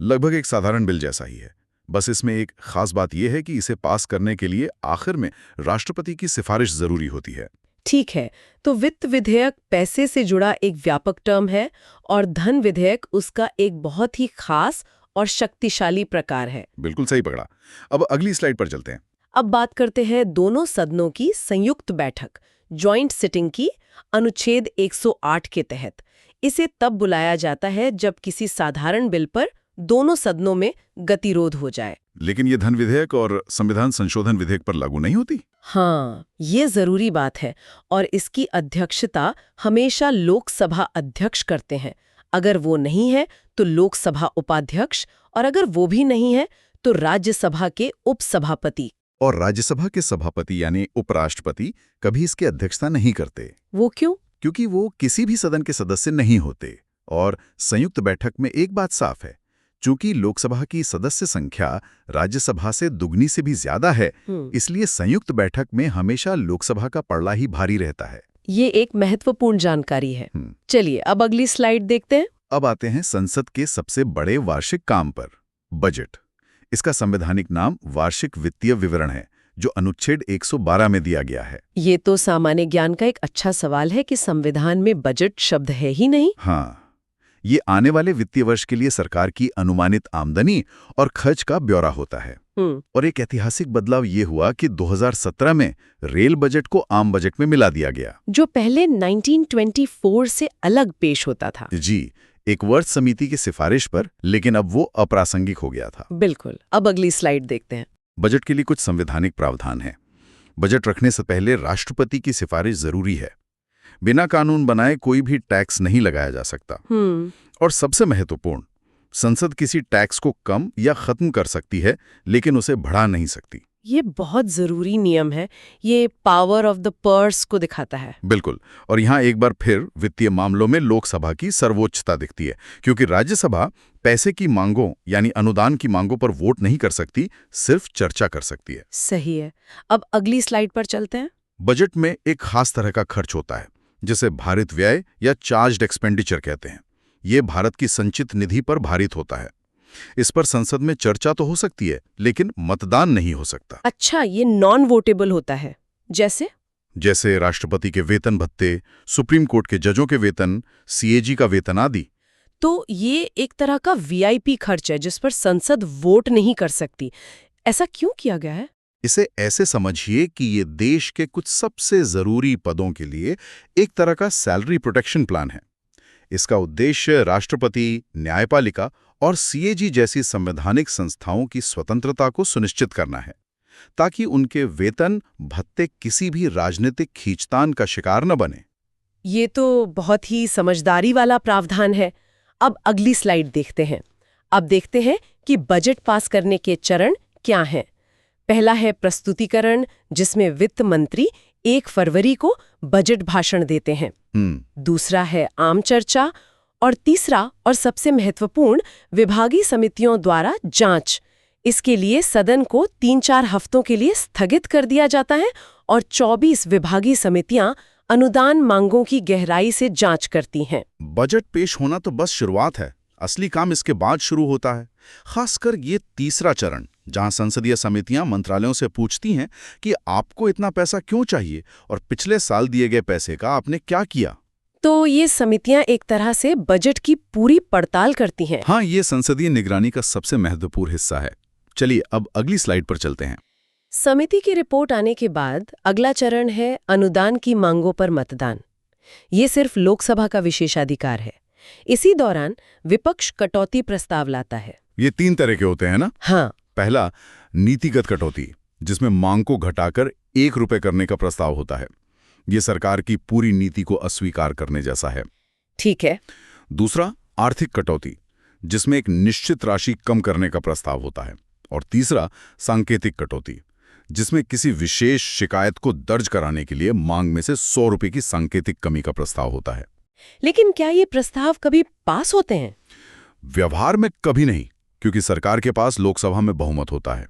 लगभग एक साधारण बिल जैसा ही है। बस इसमें एक खास बात यह है कि इसे पास करने के लिए आखिर में राष्ट्रपति की सिफारिश जरूरी होती है। ठीक है, तो वित्त विधेयक पैसे से जुड़ा एक व्यापक टर्म है और धन विधेयक उसका एक बहुत ही खास और शक्तिशाली प्रकार है। बिल्कुल सही पकड़ा। अब अगली स्लाइड पर चलते हैं। अब बात करते हैं दोनों सदनों की संयुक्त बैठक, जॉइंट सिटिंग की, अनुच्छेद 108 के तहत। इसे तब बुलाया जाता है जब किसी साधारण बिल पर दोनों सदनों में गतिरोध हो जाए। लेकिन ये धन विधेयक और संविधान संशोधन विधेयक पर लागू नहीं होती। हाँ, ये जरूरी बात है। और इसकी अध्यक्षता हमेशा लोकसभा अध्यक्ष करते हैं। अगर वो नहीं है तो लोकसभा उपाध्यक्ष, और अगर वो भी नहीं है तो राज्यसभा के उपसभापति। और राज्यसभा के सभापति यानी उपराष्ट्रपति कभी इसकी अध्यक्षता नहीं करते। वो क्यों? क्योंकि वो किसी भी सदन के सदस्य नहीं होते। और संयुक्त बैठक में एक बात साफ है, चूंकि लोकसभा की सदस्य संख्या राज्यसभा से दुगनी से भी ज्यादा है, इसलिए संयुक्त बैठक में हमेशा लोकसभा का पलड़ा ही भारी रहता है। ये एक महत्वपूर्ण जानकारी है। चलिए अब अगली स्लाइड देखते हैं। अब आते हैं संसद के सबसे बड़े वार्षिक काम पर, बजट। इसका संवैधानिक नाम वार्षिक वित्तीय विवरण है, जो अनुच्छेद 112 में दिया गया है। ये तो सामान्य ज्ञान का एक अच्छा सवाल है कि संविधान में बजट शब्द है ही नहीं। हाँ, ये आने वाले वित्तीय वर्ष के लिए सरकार की अनुमानित आमदनी और खर्च का ब्यौरा होता है। और एक ऐतिहासिक बदलाव ये हुआ कि 2017 में रेल बजट को आम बजट में मिला दिया गया, जो पहले 1924 से अलग पेश होता था। जी, एक वर्ष समिति की सिफारिश पर, लेकिन अब वो अप्रासंगिक हो गया था। बिल्कुल। अब अगली स्लाइड देखते हैं। बजट के लिए कुछ संवैधानिक प्रावधान है। बजट रखने से पहले राष्ट्रपति की सिफारिश जरूरी है। बिना कानून बनाए कोई भी टैक्स नहीं लगाया जा सकता। और सबसे महत्वपूर्ण, संसद किसी टैक्स को कम या खत्म कर सकती है, लेकिन उसे बढ़ा नहीं सकती। ये बहुत जरूरी नियम है। ये पावर ऑफ द पर्स को दिखाता है। बिल्कुल। और यहाँ एक बार फिर वित्तीय मामलों में लोकसभा की सर्वोच्चता दिखती है, क्योंकि राज्यसभा पैसे की मांगों यानी अनुदान की मांगों पर वोट नहीं कर सकती, सिर्फ चर्चा कर सकती है। सही है। अब अगली स्लाइड पर चलते हैं। बजट में एक खास तरह का खर्च होता है, जिसे भारित व्यय या चार्ज्ड एक्सपेंडिचर कहते हैं। ये भारत की संचित निधि पर भारित होता है। इस पर संसद में चर्चा तो हो सकती है, लेकिन मतदान नहीं हो सकता। अच्छा, ये नॉन वोटेबल होता है। जैसे राष्ट्रपति के वेतन भत्ते, सुप्रीम कोर्ट के जजों के वेतन, सीएजी का वेतन आदि। तो ये एक तरह का वीआईपी खर्च है जिस पर संसद वोट नहीं कर सकती। ऐसा क्यों किया गया है? इसे ऐसे समझिए कि ये देश के कुछ सबसे जरूरी पदों के लिए एक तरह का सैलरी प्रोटेक्शन प्लान है। इसका उद्देश्य राष्ट्रपति, न्यायपालिका और सीएजी जैसी संवैधानिक संस्थाओं की स्वतंत्रता को सुनिश्चित करना है, ताकि उनके वेतन भत्ते किसी भी राजनीतिक खींचतान का शिकार न बने। ये तो बहुत ही समझदारी वाला प्रावधान है। अब अगली स्लाइड देखते हैं। अब देखते हैं कि बजट पास करने के चरण क्या हैं। पहला है प्रस्तुतिकरण, जिसमें वित्त मंत्री 1 फरवरी को बजट भाषण देते हैं। दूसरा है आम चर्चा, और तीसरा और सबसे महत्वपूर्ण, विभागीय समितियों द्वारा जांच। इसके लिए सदन को 3-4 हफ्तों के लिए स्थगित कर दिया जाता है और 24 विभागीय समितियां अनुदान मांगों की गहराई से जांच करती हैं। बजट पेश होना तो बस शुरुआत है, असली काम इसके बाद शुरू होता है। खासकर ये तीसरा चरण, जहां संसदीय समितियां मंत्रालयों से पूछती हैं कि आपको इतना पैसा क्यों चाहिए और पिछले साल दिए गए पैसे का आपने क्या किया। तो ये समितियां एक तरह से बजट की पूरी पड़ताल करती हैं। हाँ, ये संसदीय निगरानी का सबसे महत्वपूर्ण हिस्सा है। चलिए अब अगली स्लाइड पर चलते हैं। समिति की रिपोर्ट आने के बाद अगला चरण है अनुदान की मांगों पर मतदान। ये सिर्फ लोकसभा का विशेषाधिकार है। इसी दौरान विपक्ष कटौती प्रस्ताव लाता है। ये 3 तरह के होते हैं ना? हाँ। पहला, नीतिगत कटौती, जिसमें मांग को घटाकर 1 रुपए करने का प्रस्ताव होता है। ये सरकार की पूरी नीति को अस्वीकार करने जैसा है। ठीक है। दूसरा, आर्थिक कटौती, जिसमें एक निश्चित राशि कम करने का प्रस्ताव होता है। और तीसरा, सांकेतिक कटौती, जिसमें किसी विशेष शिकायत को दर्ज कराने के लिए मांग में से 100 रुपए की सांकेतिक कमी का प्रस्ताव होता है। लेकिन क्या ये प्रस्ताव कभी पास होते हैं? व्यवहार में कभी नहीं, क्योंकि सरकार के पास लोकसभा में बहुमत होता है।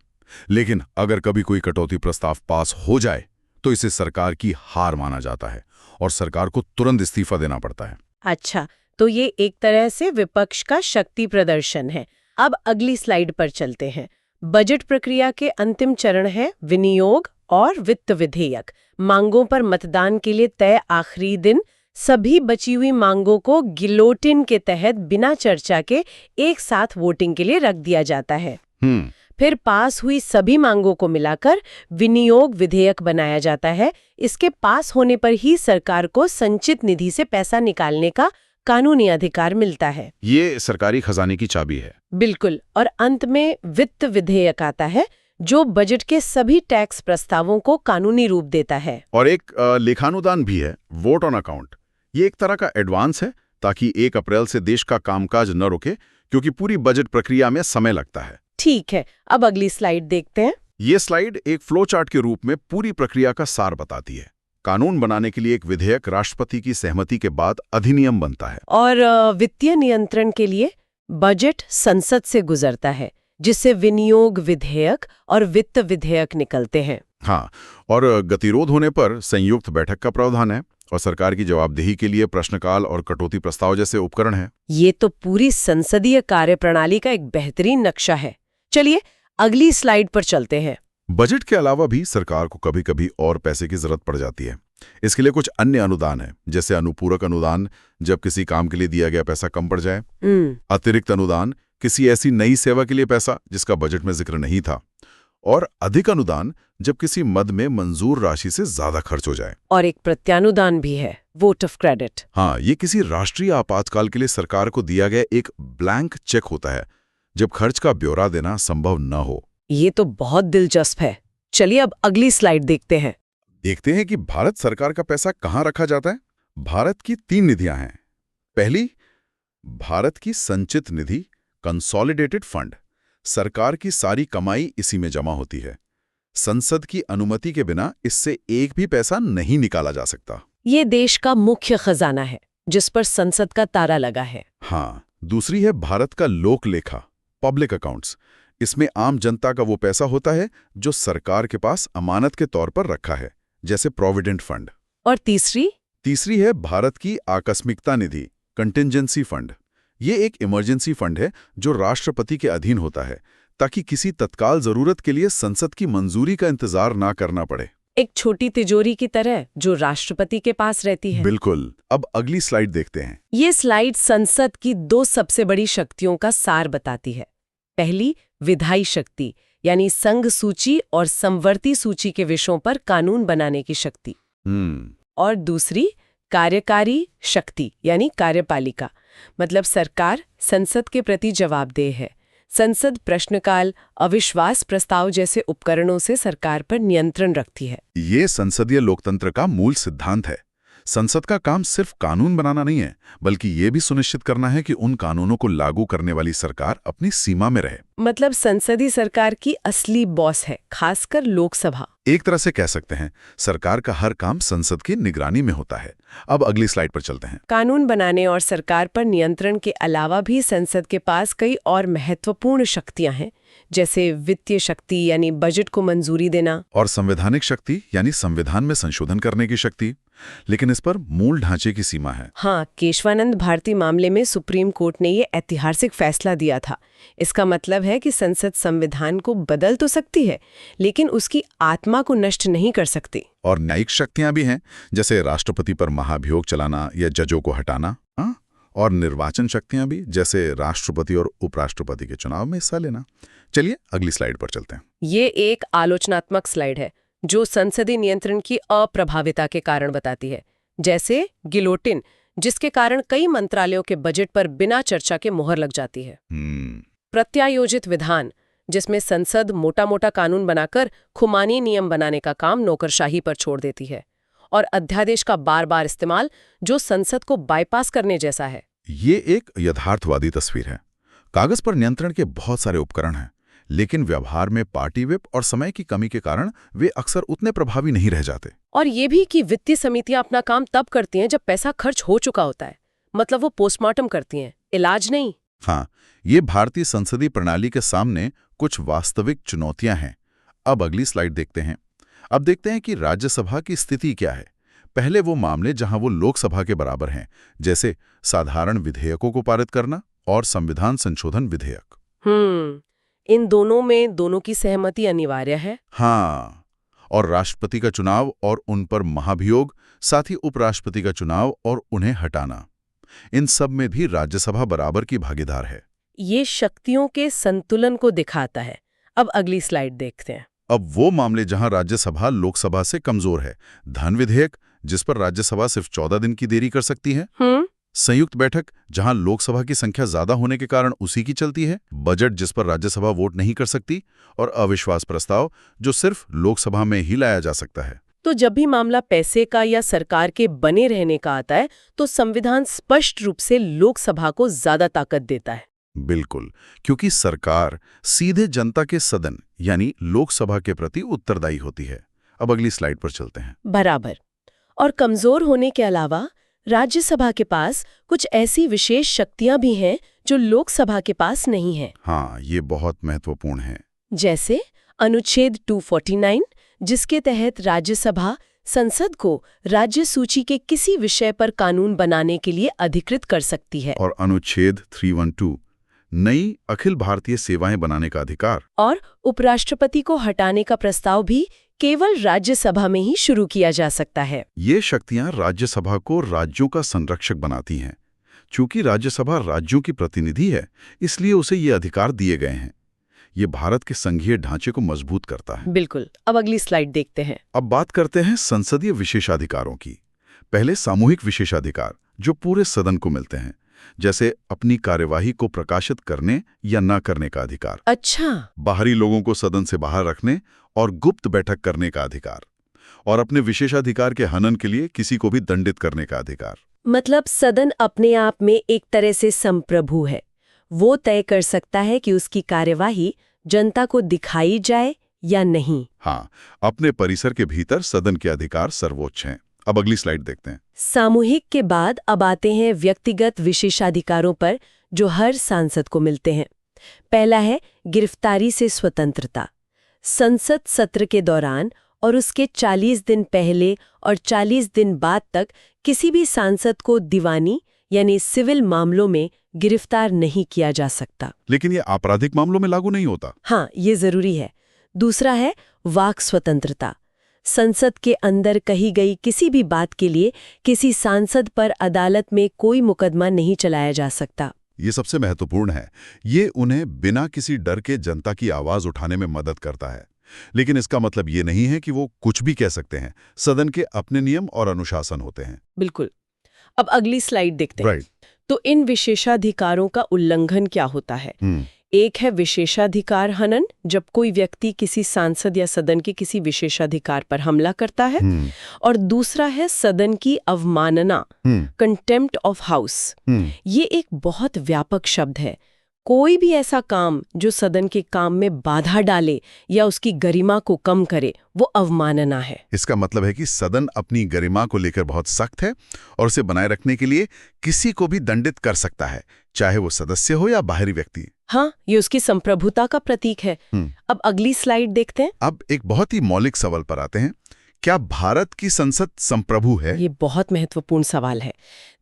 लेकिन अगर कभी कोई कटौती प्रस्ताव पास हो जाए तो इसे सरकार की हार माना जाता है और सरकार को तुरंत इस्तीफा देना पड़ता है। अच्छा, तो ये एक तरह से विपक्ष का शक्ति प्रदर्शन है। अब अगली स्लाइड पर चलते हैं। बजट प्रक्रिया के अंतिम चरण है विनियोग और वित्त विधेयक। मांगों पर मतदान के लिए तय आखिरी दिन सभी बची हुई मांगों को गिलोटिन के तहत बिना चर्चा के एक साथ वोटिंग के लिए रख दिया जाता है। फिर पास हुई सभी मांगों को मिलाकर विनियोग विधेयक बनाया जाता है। इसके पास होने पर ही सरकार को संचित निधि से पैसा निकालने का कानूनी अधिकार मिलता है। ये सरकारी खजाने की चाबी है। बिल्कुल। और अंत में वित्त विधेयक आता है जो बजट के सभी टैक्स प्रस्तावों को कानूनी रूप देता है। और एक लेखानुदान भी है, वोट ऑन अकाउंट। ये एक तरह का एडवांस है ताकि 1 अप्रैल से देश का कामकाज न रुके, क्योंकि पूरी बजट प्रक्रिया में समय लगता है। ठीक है, अब अगली स्लाइड देखते हैं। ये स्लाइड एक फ्लो चार्ट के रूप में पूरी प्रक्रिया का सार बताती है। कानून बनाने के लिए एक विधेयक राष्ट्रपति की सहमति के बाद अधिनियम बनता है। और वित्तीय नियंत्रण के लिए बजट संसद से गुजरता है, जिससे विनियोग विधेयक और वित्त विधेयक निकलते हैं। हाँ, और गतिरोध होने पर संयुक्त बैठक का प्रावधान है, और सरकार की जवाबदेही के लिए प्रश्नकाल और कटौती प्रस्ताव जैसे उपकरण हैं। ये तो पूरी संसदीय कार्यप्रणाली का एक बेहतरीन नक्शा है। चलिए अगली स्लाइड पर चलते हैं। बजट के अलावा भी सरकार को कभी-कभी और पैसे की जरूरत पड़ जाती है। इसके लिए कुछ अन्य अनुदान है, जैसे अनुपूरक अनुदान, जब किसी काम के लिए दिया गया पैसा कम पड़ जाए। अतिरिक्त अनुदान, किसी ऐसी नई सेवा के लिए पैसा जिसका बजट में जिक्र नहीं था। और अधिक अनुदान, जब किसी मद में मंजूर राशि से ज्यादा खर्च हो जाए। और एक प्रत्यानुदान भी है, वोट ऑफ क्रेडिट। हाँ, ये किसी राष्ट्रीय आपातकाल के लिए सरकार को दिया गया एक ब्लैंक चेक होता है, जब खर्च का ब्यौरा देना संभव न हो। ये तो बहुत दिलचस्प है। चलिए अब अगली स्लाइड देखते हैं। देखते हैं कि भारत सरकार का पैसा कहाँ रखा जाता है। भारत की 3 निधियां हैं। पहली, भारत की संचित निधि, कंसोलिडेटेड फंड। सरकार की सारी कमाई इसी में जमा होती है। संसद की अनुमति के बिना इससे एक भी पैसा नहीं निकाला जा सकता। ये देश का मुख्य खजाना है, जिस पर संसद का तारा लगा है। हाँ, दूसरी है भारत का लोक लेखा, पब्लिक अकाउंट्स। इसमें आम जनता का वो पैसा होता है जो सरकार के पास अमानत के तौर पर रखा है, जैसे प्रोविडेंट फंड। और तीसरी है भारत की आकस्मिकता निधि, कंटिंजेंसी फंड। ये एक इमरजेंसी फंड है जो राष्ट्रपति के अधीन होता है, ताकि किसी तत्काल जरूरत के लिए संसद की मंजूरी का इंतजार ना करना पड़े। एक छोटी तिजोरी की तरह जो राष्ट्रपति के पास रहती है। बिल्कुल। अब अगली स्लाइड देखते हैं। ये स्लाइड संसद की 2 सबसे बड़ी शक्तियों का सार बताती है। पहली, विधायी शक्ति, यानी संघ सूची और समवर्ती सूची के विषयों पर कानून बनाने की शक्ति। और दूसरी, कार्यकारी शक्ति, यानी कार्यपालिका, मतलब सरकार संसद के प्रति जवाबदेह है। संसद प्रश्नकाल, अविश्वास प्रस्ताव जैसे उपकरणों से सरकार पर नियंत्रण रखती है। ये संसदीय लोकतंत्र का मूल सिद्धांत है। संसद का काम सिर्फ कानून बनाना नहीं है, बल्कि ये भी सुनिश्चित करना है कि उन कानूनों को लागू करने वाली सरकार अपनी सीमा में रहे। मतलब संसदीय सरकार की असली बॉस है, खासकर लोकसभा। एक तरह से कह सकते हैं, सरकार का हर काम संसद की निगरानी में होता है। अब अगली स्लाइड पर चलते हैं। कानून बनाने और सरकार पर नियंत्रण के अलावा भी संसद के पास कई और महत्वपूर्ण शक्तियां हैं, जैसे वित्तीय शक्ति यानी बजट को मंजूरी देना, और संवैधानिक शक्ति यानी संविधान में संशोधन करने की शक्ति। लेकिन इस पर मूल ढांचे की सीमा है। हाँ, केशवानंद भारती मामले में सुप्रीम कोर्ट ने ये ऐतिहासिक फैसला दिया था। इसका मतलब है कि संसद संविधान को बदल तो सकती है, लेकिन उसकी आत्मा को नष्ट नहीं कर सकती। और न्यायिक शक्तियां भी हैं, जैसे राष्ट्रपति पर महाभियोग चलाना या जजों को हटाना। और निर्वाचन शक्तियां भी, जैसे राष्ट्रपति और उपराष्ट्रपति के चुनाव में हिस्सा लेना। चलिए अगली स्लाइड पर चलते हैं। ये एक आलोचनात्मक स्लाइड है जो संसदीय नियंत्रण की अप्रभाविता के कारण बताती है, जैसे गिलोटिन, जिसके कारण कई मंत्रालयों के बजट पर बिना चर्चा के मोहर लग जाती है। प्रत्यायोजित विधान, जिसमें संसद मोटा-मोटा कानून बनाकर खुमानी नियम बनाने का काम नौकरशाही पर छोड़ देती है। और अध्यादेश का बार-बार इस्तेमाल, जो संसद को बाईपास करने जैसा है। ये एक यथार्थवादी तस्वीर है। कागज पर नियंत्रण के बहुत सारे उपकरण हैं, लेकिन व्यवहार में पार्टी व्हिप और समय की कमी के कारण वे अक्सर उतने प्रभावी नहीं रह जाते। और ये भी कि वित्तीय समितियां अपना काम तब करती हैं जब पैसा खर्च हो चुका होता है। मतलब वो पोस्टमार्टम करती हैं, इलाज नहीं। हाँ, ये भारतीय संसदीय प्रणाली के सामने कुछ वास्तविक चुनौतियां हैं। अब अगली स्लाइड देखते हैं। अब देखते हैं कि राज्यसभा की स्थिति क्या है। पहले वो मामले जहां वो लोकसभा के बराबर हैं, जैसे साधारण विधेयकों को पारित करना और संविधान संशोधन विधेयक। इन दोनों में दोनों की सहमति अनिवार्य है। हाँ, और राष्ट्रपति का चुनाव और उन पर महाभियोग, साथ ही उपराष्ट्रपति का चुनाव और उन्हें हटाना, इन सब में भी राज्यसभा बराबर की भागीदार है। ये शक्तियों के संतुलन को दिखाता है। अब अगली स्लाइड देखते हैं। अब वो मामले जहां राज्यसभा लोकसभा से कमजोर है, धन विधेयक, जिस पर राज्यसभा सिर्फ 14 दिन की देरी कर सकती है। संयुक्त बैठक, जहां लोकसभा की संख्या ज्यादा होने के कारण उसी की चलती है, बजट जिस पर राज्यसभा वोट नहीं कर सकती, और अविश्वास प्रस्ताव जो सिर्फ लोकसभा में ही लाया जा सकता है। तो जब भी मामला पैसे का या सरकार के बने रहने का आता है तो संविधान स्पष्ट रूप से लोकसभा को ज्यादा ताकत देता है। बिल्कुल, क्योंकि सरकार सीधे जनता के सदन यानी लोकसभा के प्रति उत्तरदायी होती है। अब अगली स्लाइड पर चलते हैं। बराबर। और कमजोर होने के अलावा राज्यसभा के पास कुछ ऐसी विशेष शक्तियां भी हैं जो लोकसभा के पास नहीं है। हाँ, ये बहुत महत्वपूर्ण है। जैसे अनुच्छेद 249, जिसके तहत राज्यसभा संसद को राज्य सूची के किसी विषय पर कानून बनाने के लिए अधिकृत कर सकती है। और अनुच्छेद 312, नई अखिल भारतीय सेवाएं बनाने का अधिकार। और उपराष्ट्रपति को हटाने का प्रस्ताव भी केवल राज्यसभा में ही शुरू किया जा सकता है। ये शक्तियां राज्यसभा को राज्यों का संरक्षक बनाती हैं। चूंकि राज्यसभा राज्यों की प्रतिनिधि है, इसलिए उसे ये अधिकार दिए गए हैं। ये भारत के संघीय ढांचे को मजबूत करता है। बिल्कुल। अब अगली स्लाइड देखते हैं। अब बात करते हैं संसदीय विशेषाधिकारों की। पहले सामूहिक विशेषाधिकार जो पूरे सदन को मिलते हैं, जैसे अपनी कार्यवाही को प्रकाशित करने या न करने का अधिकार। अच्छा। बाहरी लोगों को सदन से बाहर रखने और गुप्त बैठक करने का अधिकार। और अपने विशेषाधिकार के हनन के लिए किसी को भी दंडित करने का अधिकार। मतलब सदन अपने आप में एक तरह से संप्रभु है। वो तय कर सकता है कि उसकी कार्यवाही जनता को दिखाई जाए या नहीं। हाँ, अपने परिसर के भीतर सदन के अधिकार सर्वोच्च हैं। अब अगली स्लाइड देखते हैं। सामूहिक के बाद अब आते हैं व्यक्तिगत विशेषाधिकारों पर जो हर सांसद को मिलते हैं। पहला है गिरफ्तारी से स्वतंत्रता। संसद सत्र के दौरान और उसके 40 दिन पहले और 40 दिन बाद तक किसी भी सांसद को दीवानी यानी सिविल मामलों में गिरफ्तार नहीं किया जा सकता। लेकिन ये आपराधिक मामलों में लागू नहीं होता। हाँ, ये जरूरी है। दूसरा है वाक स्वतंत्रता। संसद के अंदर कही गई किसी भी बात के लिए किसी सांसद पर अदालत में कोई मुकदमा नहीं चलाया जा सकता। ये सबसे महत्वपूर्ण है। ये उन्हें बिना किसी डर के जनता की आवाज उठाने में मदद करता है। लेकिन इसका मतलब ये नहीं है कि वो कुछ भी कह सकते हैं। सदन के अपने नियम और अनुशासन होते हैं। बिल्कुल। अब अगली स्लाइड देखते हैं। राइट। तो इन विशेषाधिकारों का उल्लंघन क्या होता है? एक है विशेषाधिकार हनन, जब कोई व्यक्ति किसी सांसद या सदन के किसी विशेषाधिकार पर हमला करता है। और दूसरा है सदन की अवमानना, कंटेम्प्ट ऑफ हाउस। ये एक बहुत व्यापक शब्द है। कोई भी ऐसा काम जो सदन के काम में बाधा डाले या उसकी गरिमा को कम करे, वो अवमानना है। इसका मतलब है कि सदन अपनी गरिमा को लेकर बहुत सख्त है और उसे बनाए रखने के लिए किसी को भी दंडित कर सकता है, चाहे वो सदस्य हो या बाहरी व्यक्ति। हाँ, ये उसकी संप्रभुता का प्रतीक है। अब अगली स्लाइड देखते हैं। अब एक बहुत ही मौलिक सवाल पर आते हैं। क्या भारत की संसद संप्रभु है? ये बहुत महत्वपूर्ण सवाल है।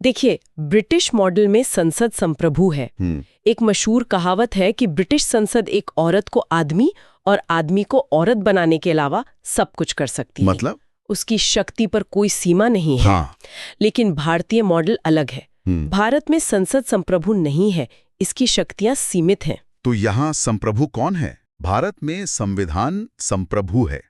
देखिए, ब्रिटिश मॉडल में संसद संप्रभु है। एक मशहूर कहावत है कि ब्रिटिश संसद एक औरत को आदमी और आदमी को औरत बनाने के अलावा सब कुछ कर सकती है। मतलब उसकी शक्ति पर कोई सीमा नहीं है। हाँ। लेकिन भारतीय मॉडल अलग है। भारत में संसद संप्रभु नहीं है, इसकी शक्तियां सीमित हैं। तो यहाँ संप्रभु कौन है? भारत में संविधान संप्रभु है।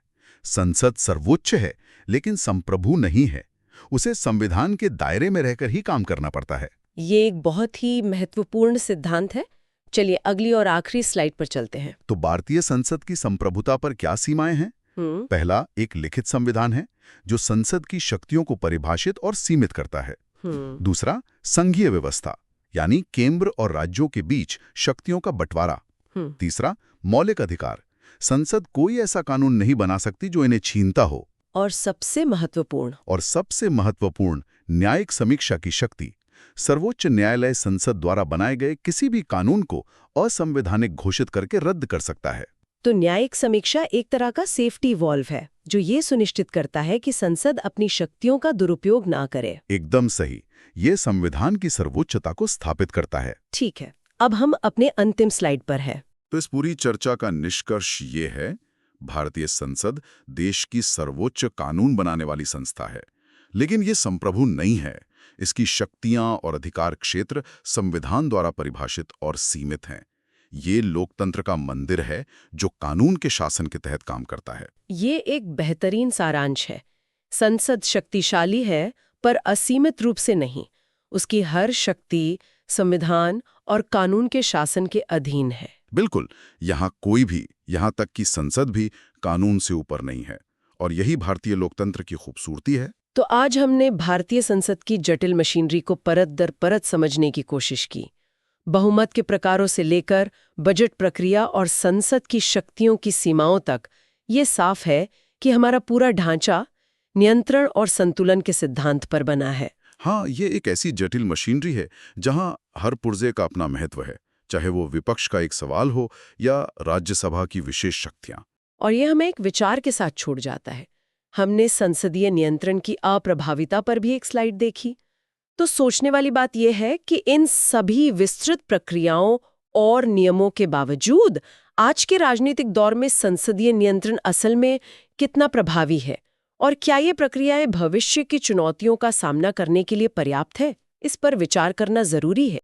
संसद सर्वोच्च है, लेकिन संप्रभु नहीं है। उसे संविधान के दायरे में रहकर ही काम करना पड़ता है। ये एक बहुत ही महत्वपूर्ण सिद्धांत है। चलिए अगली और आखिरी स्लाइड पर चलते हैं। तो भारतीय संसद की संप्रभुता पर क्या सीमाएं हैं? पहला, एक लिखित संविधान है जो संसद की शक्तियों को परिभाषित और सीमित करता है। दूसरा, संघीय व्यवस्था, यानी केंद्र और राज्यों के बीच शक्तियों का बंटवारा। तीसरा, मौलिक अधिकार, संसद कोई ऐसा कानून नहीं बना सकती जो इन्हें छीनता हो। और सबसे महत्वपूर्ण, न्यायिक समीक्षा की शक्ति। सर्वोच्च न्यायालय संसद द्वारा बनाए गए किसी भी कानून को असंवैधानिक घोषित करके रद्द कर सकता है। तो न्यायिक समीक्षा एक तरह का सेफ्टी वॉल्व है जो ये सुनिश्चित करता है कि संसद अपनी शक्तियों का दुरुपयोग ना करे। एकदम सही। ये संविधान की सर्वोच्चता को स्थापित करता है। ठीक है, अब हम अपने अंतिम स्लाइड पर है। तो इस पूरी चर्चा का निष्कर्ष ये है, भारतीय संसद देश की सर्वोच्च कानून बनाने वाली संस्था है, लेकिन ये संप्रभु नहीं है। इसकी शक्तियां और अधिकार क्षेत्र संविधान द्वारा परिभाषित और सीमित हैं। ये लोकतंत्र का मंदिर है जो कानून के शासन के तहत काम करता है। ये एक बेहतरीन सारांश है। संसद शक्तिशाली है पर असीमित रूप से नहीं। उसकी हर शक्ति संविधान और कानून के शासन के अधीन है। बिल्कुल, यहाँ कोई भी, यहाँ तक कि संसद भी कानून से ऊपर नहीं है। और यही भारतीय लोकतंत्र की खूबसूरती है। तो आज हमने भारतीय संसद की जटिल मशीनरी को परत दर परत समझने की कोशिश की। बहुमत के प्रकारों से लेकर बजट प्रक्रिया और संसद की शक्तियों की सीमाओं तक ये साफ है कि हमारा पूरा ढांचा नियंत्रण और संतुलन के सिद्धांत पर बना है। हाँ, ये एक ऐसी जटिल मशीनरी है जहाँ हर पुर्जे का अपना महत्व है, चाहे वो विपक्ष का एक सवाल हो या राज्यसभा की विशेष शक्तियाँ। और ये हमें एक विचार के साथ छूट जाता है। हमने संसदीय नियंत्रण की अप्रभाविता पर भी एक स्लाइड देखी। तो सोचने वाली बात यह है कि इन सभी विस्तृत प्रक्रियाओं और नियमों के बावजूद आज के राजनीतिक दौर में संसदीय नियंत्रण असल में कितना प्रभावी है और क्या ये प्रक्रियाएं भविष्य की चुनौतियों का सामना करने के लिए पर्याप्त है, इस पर विचार करना जरूरी है।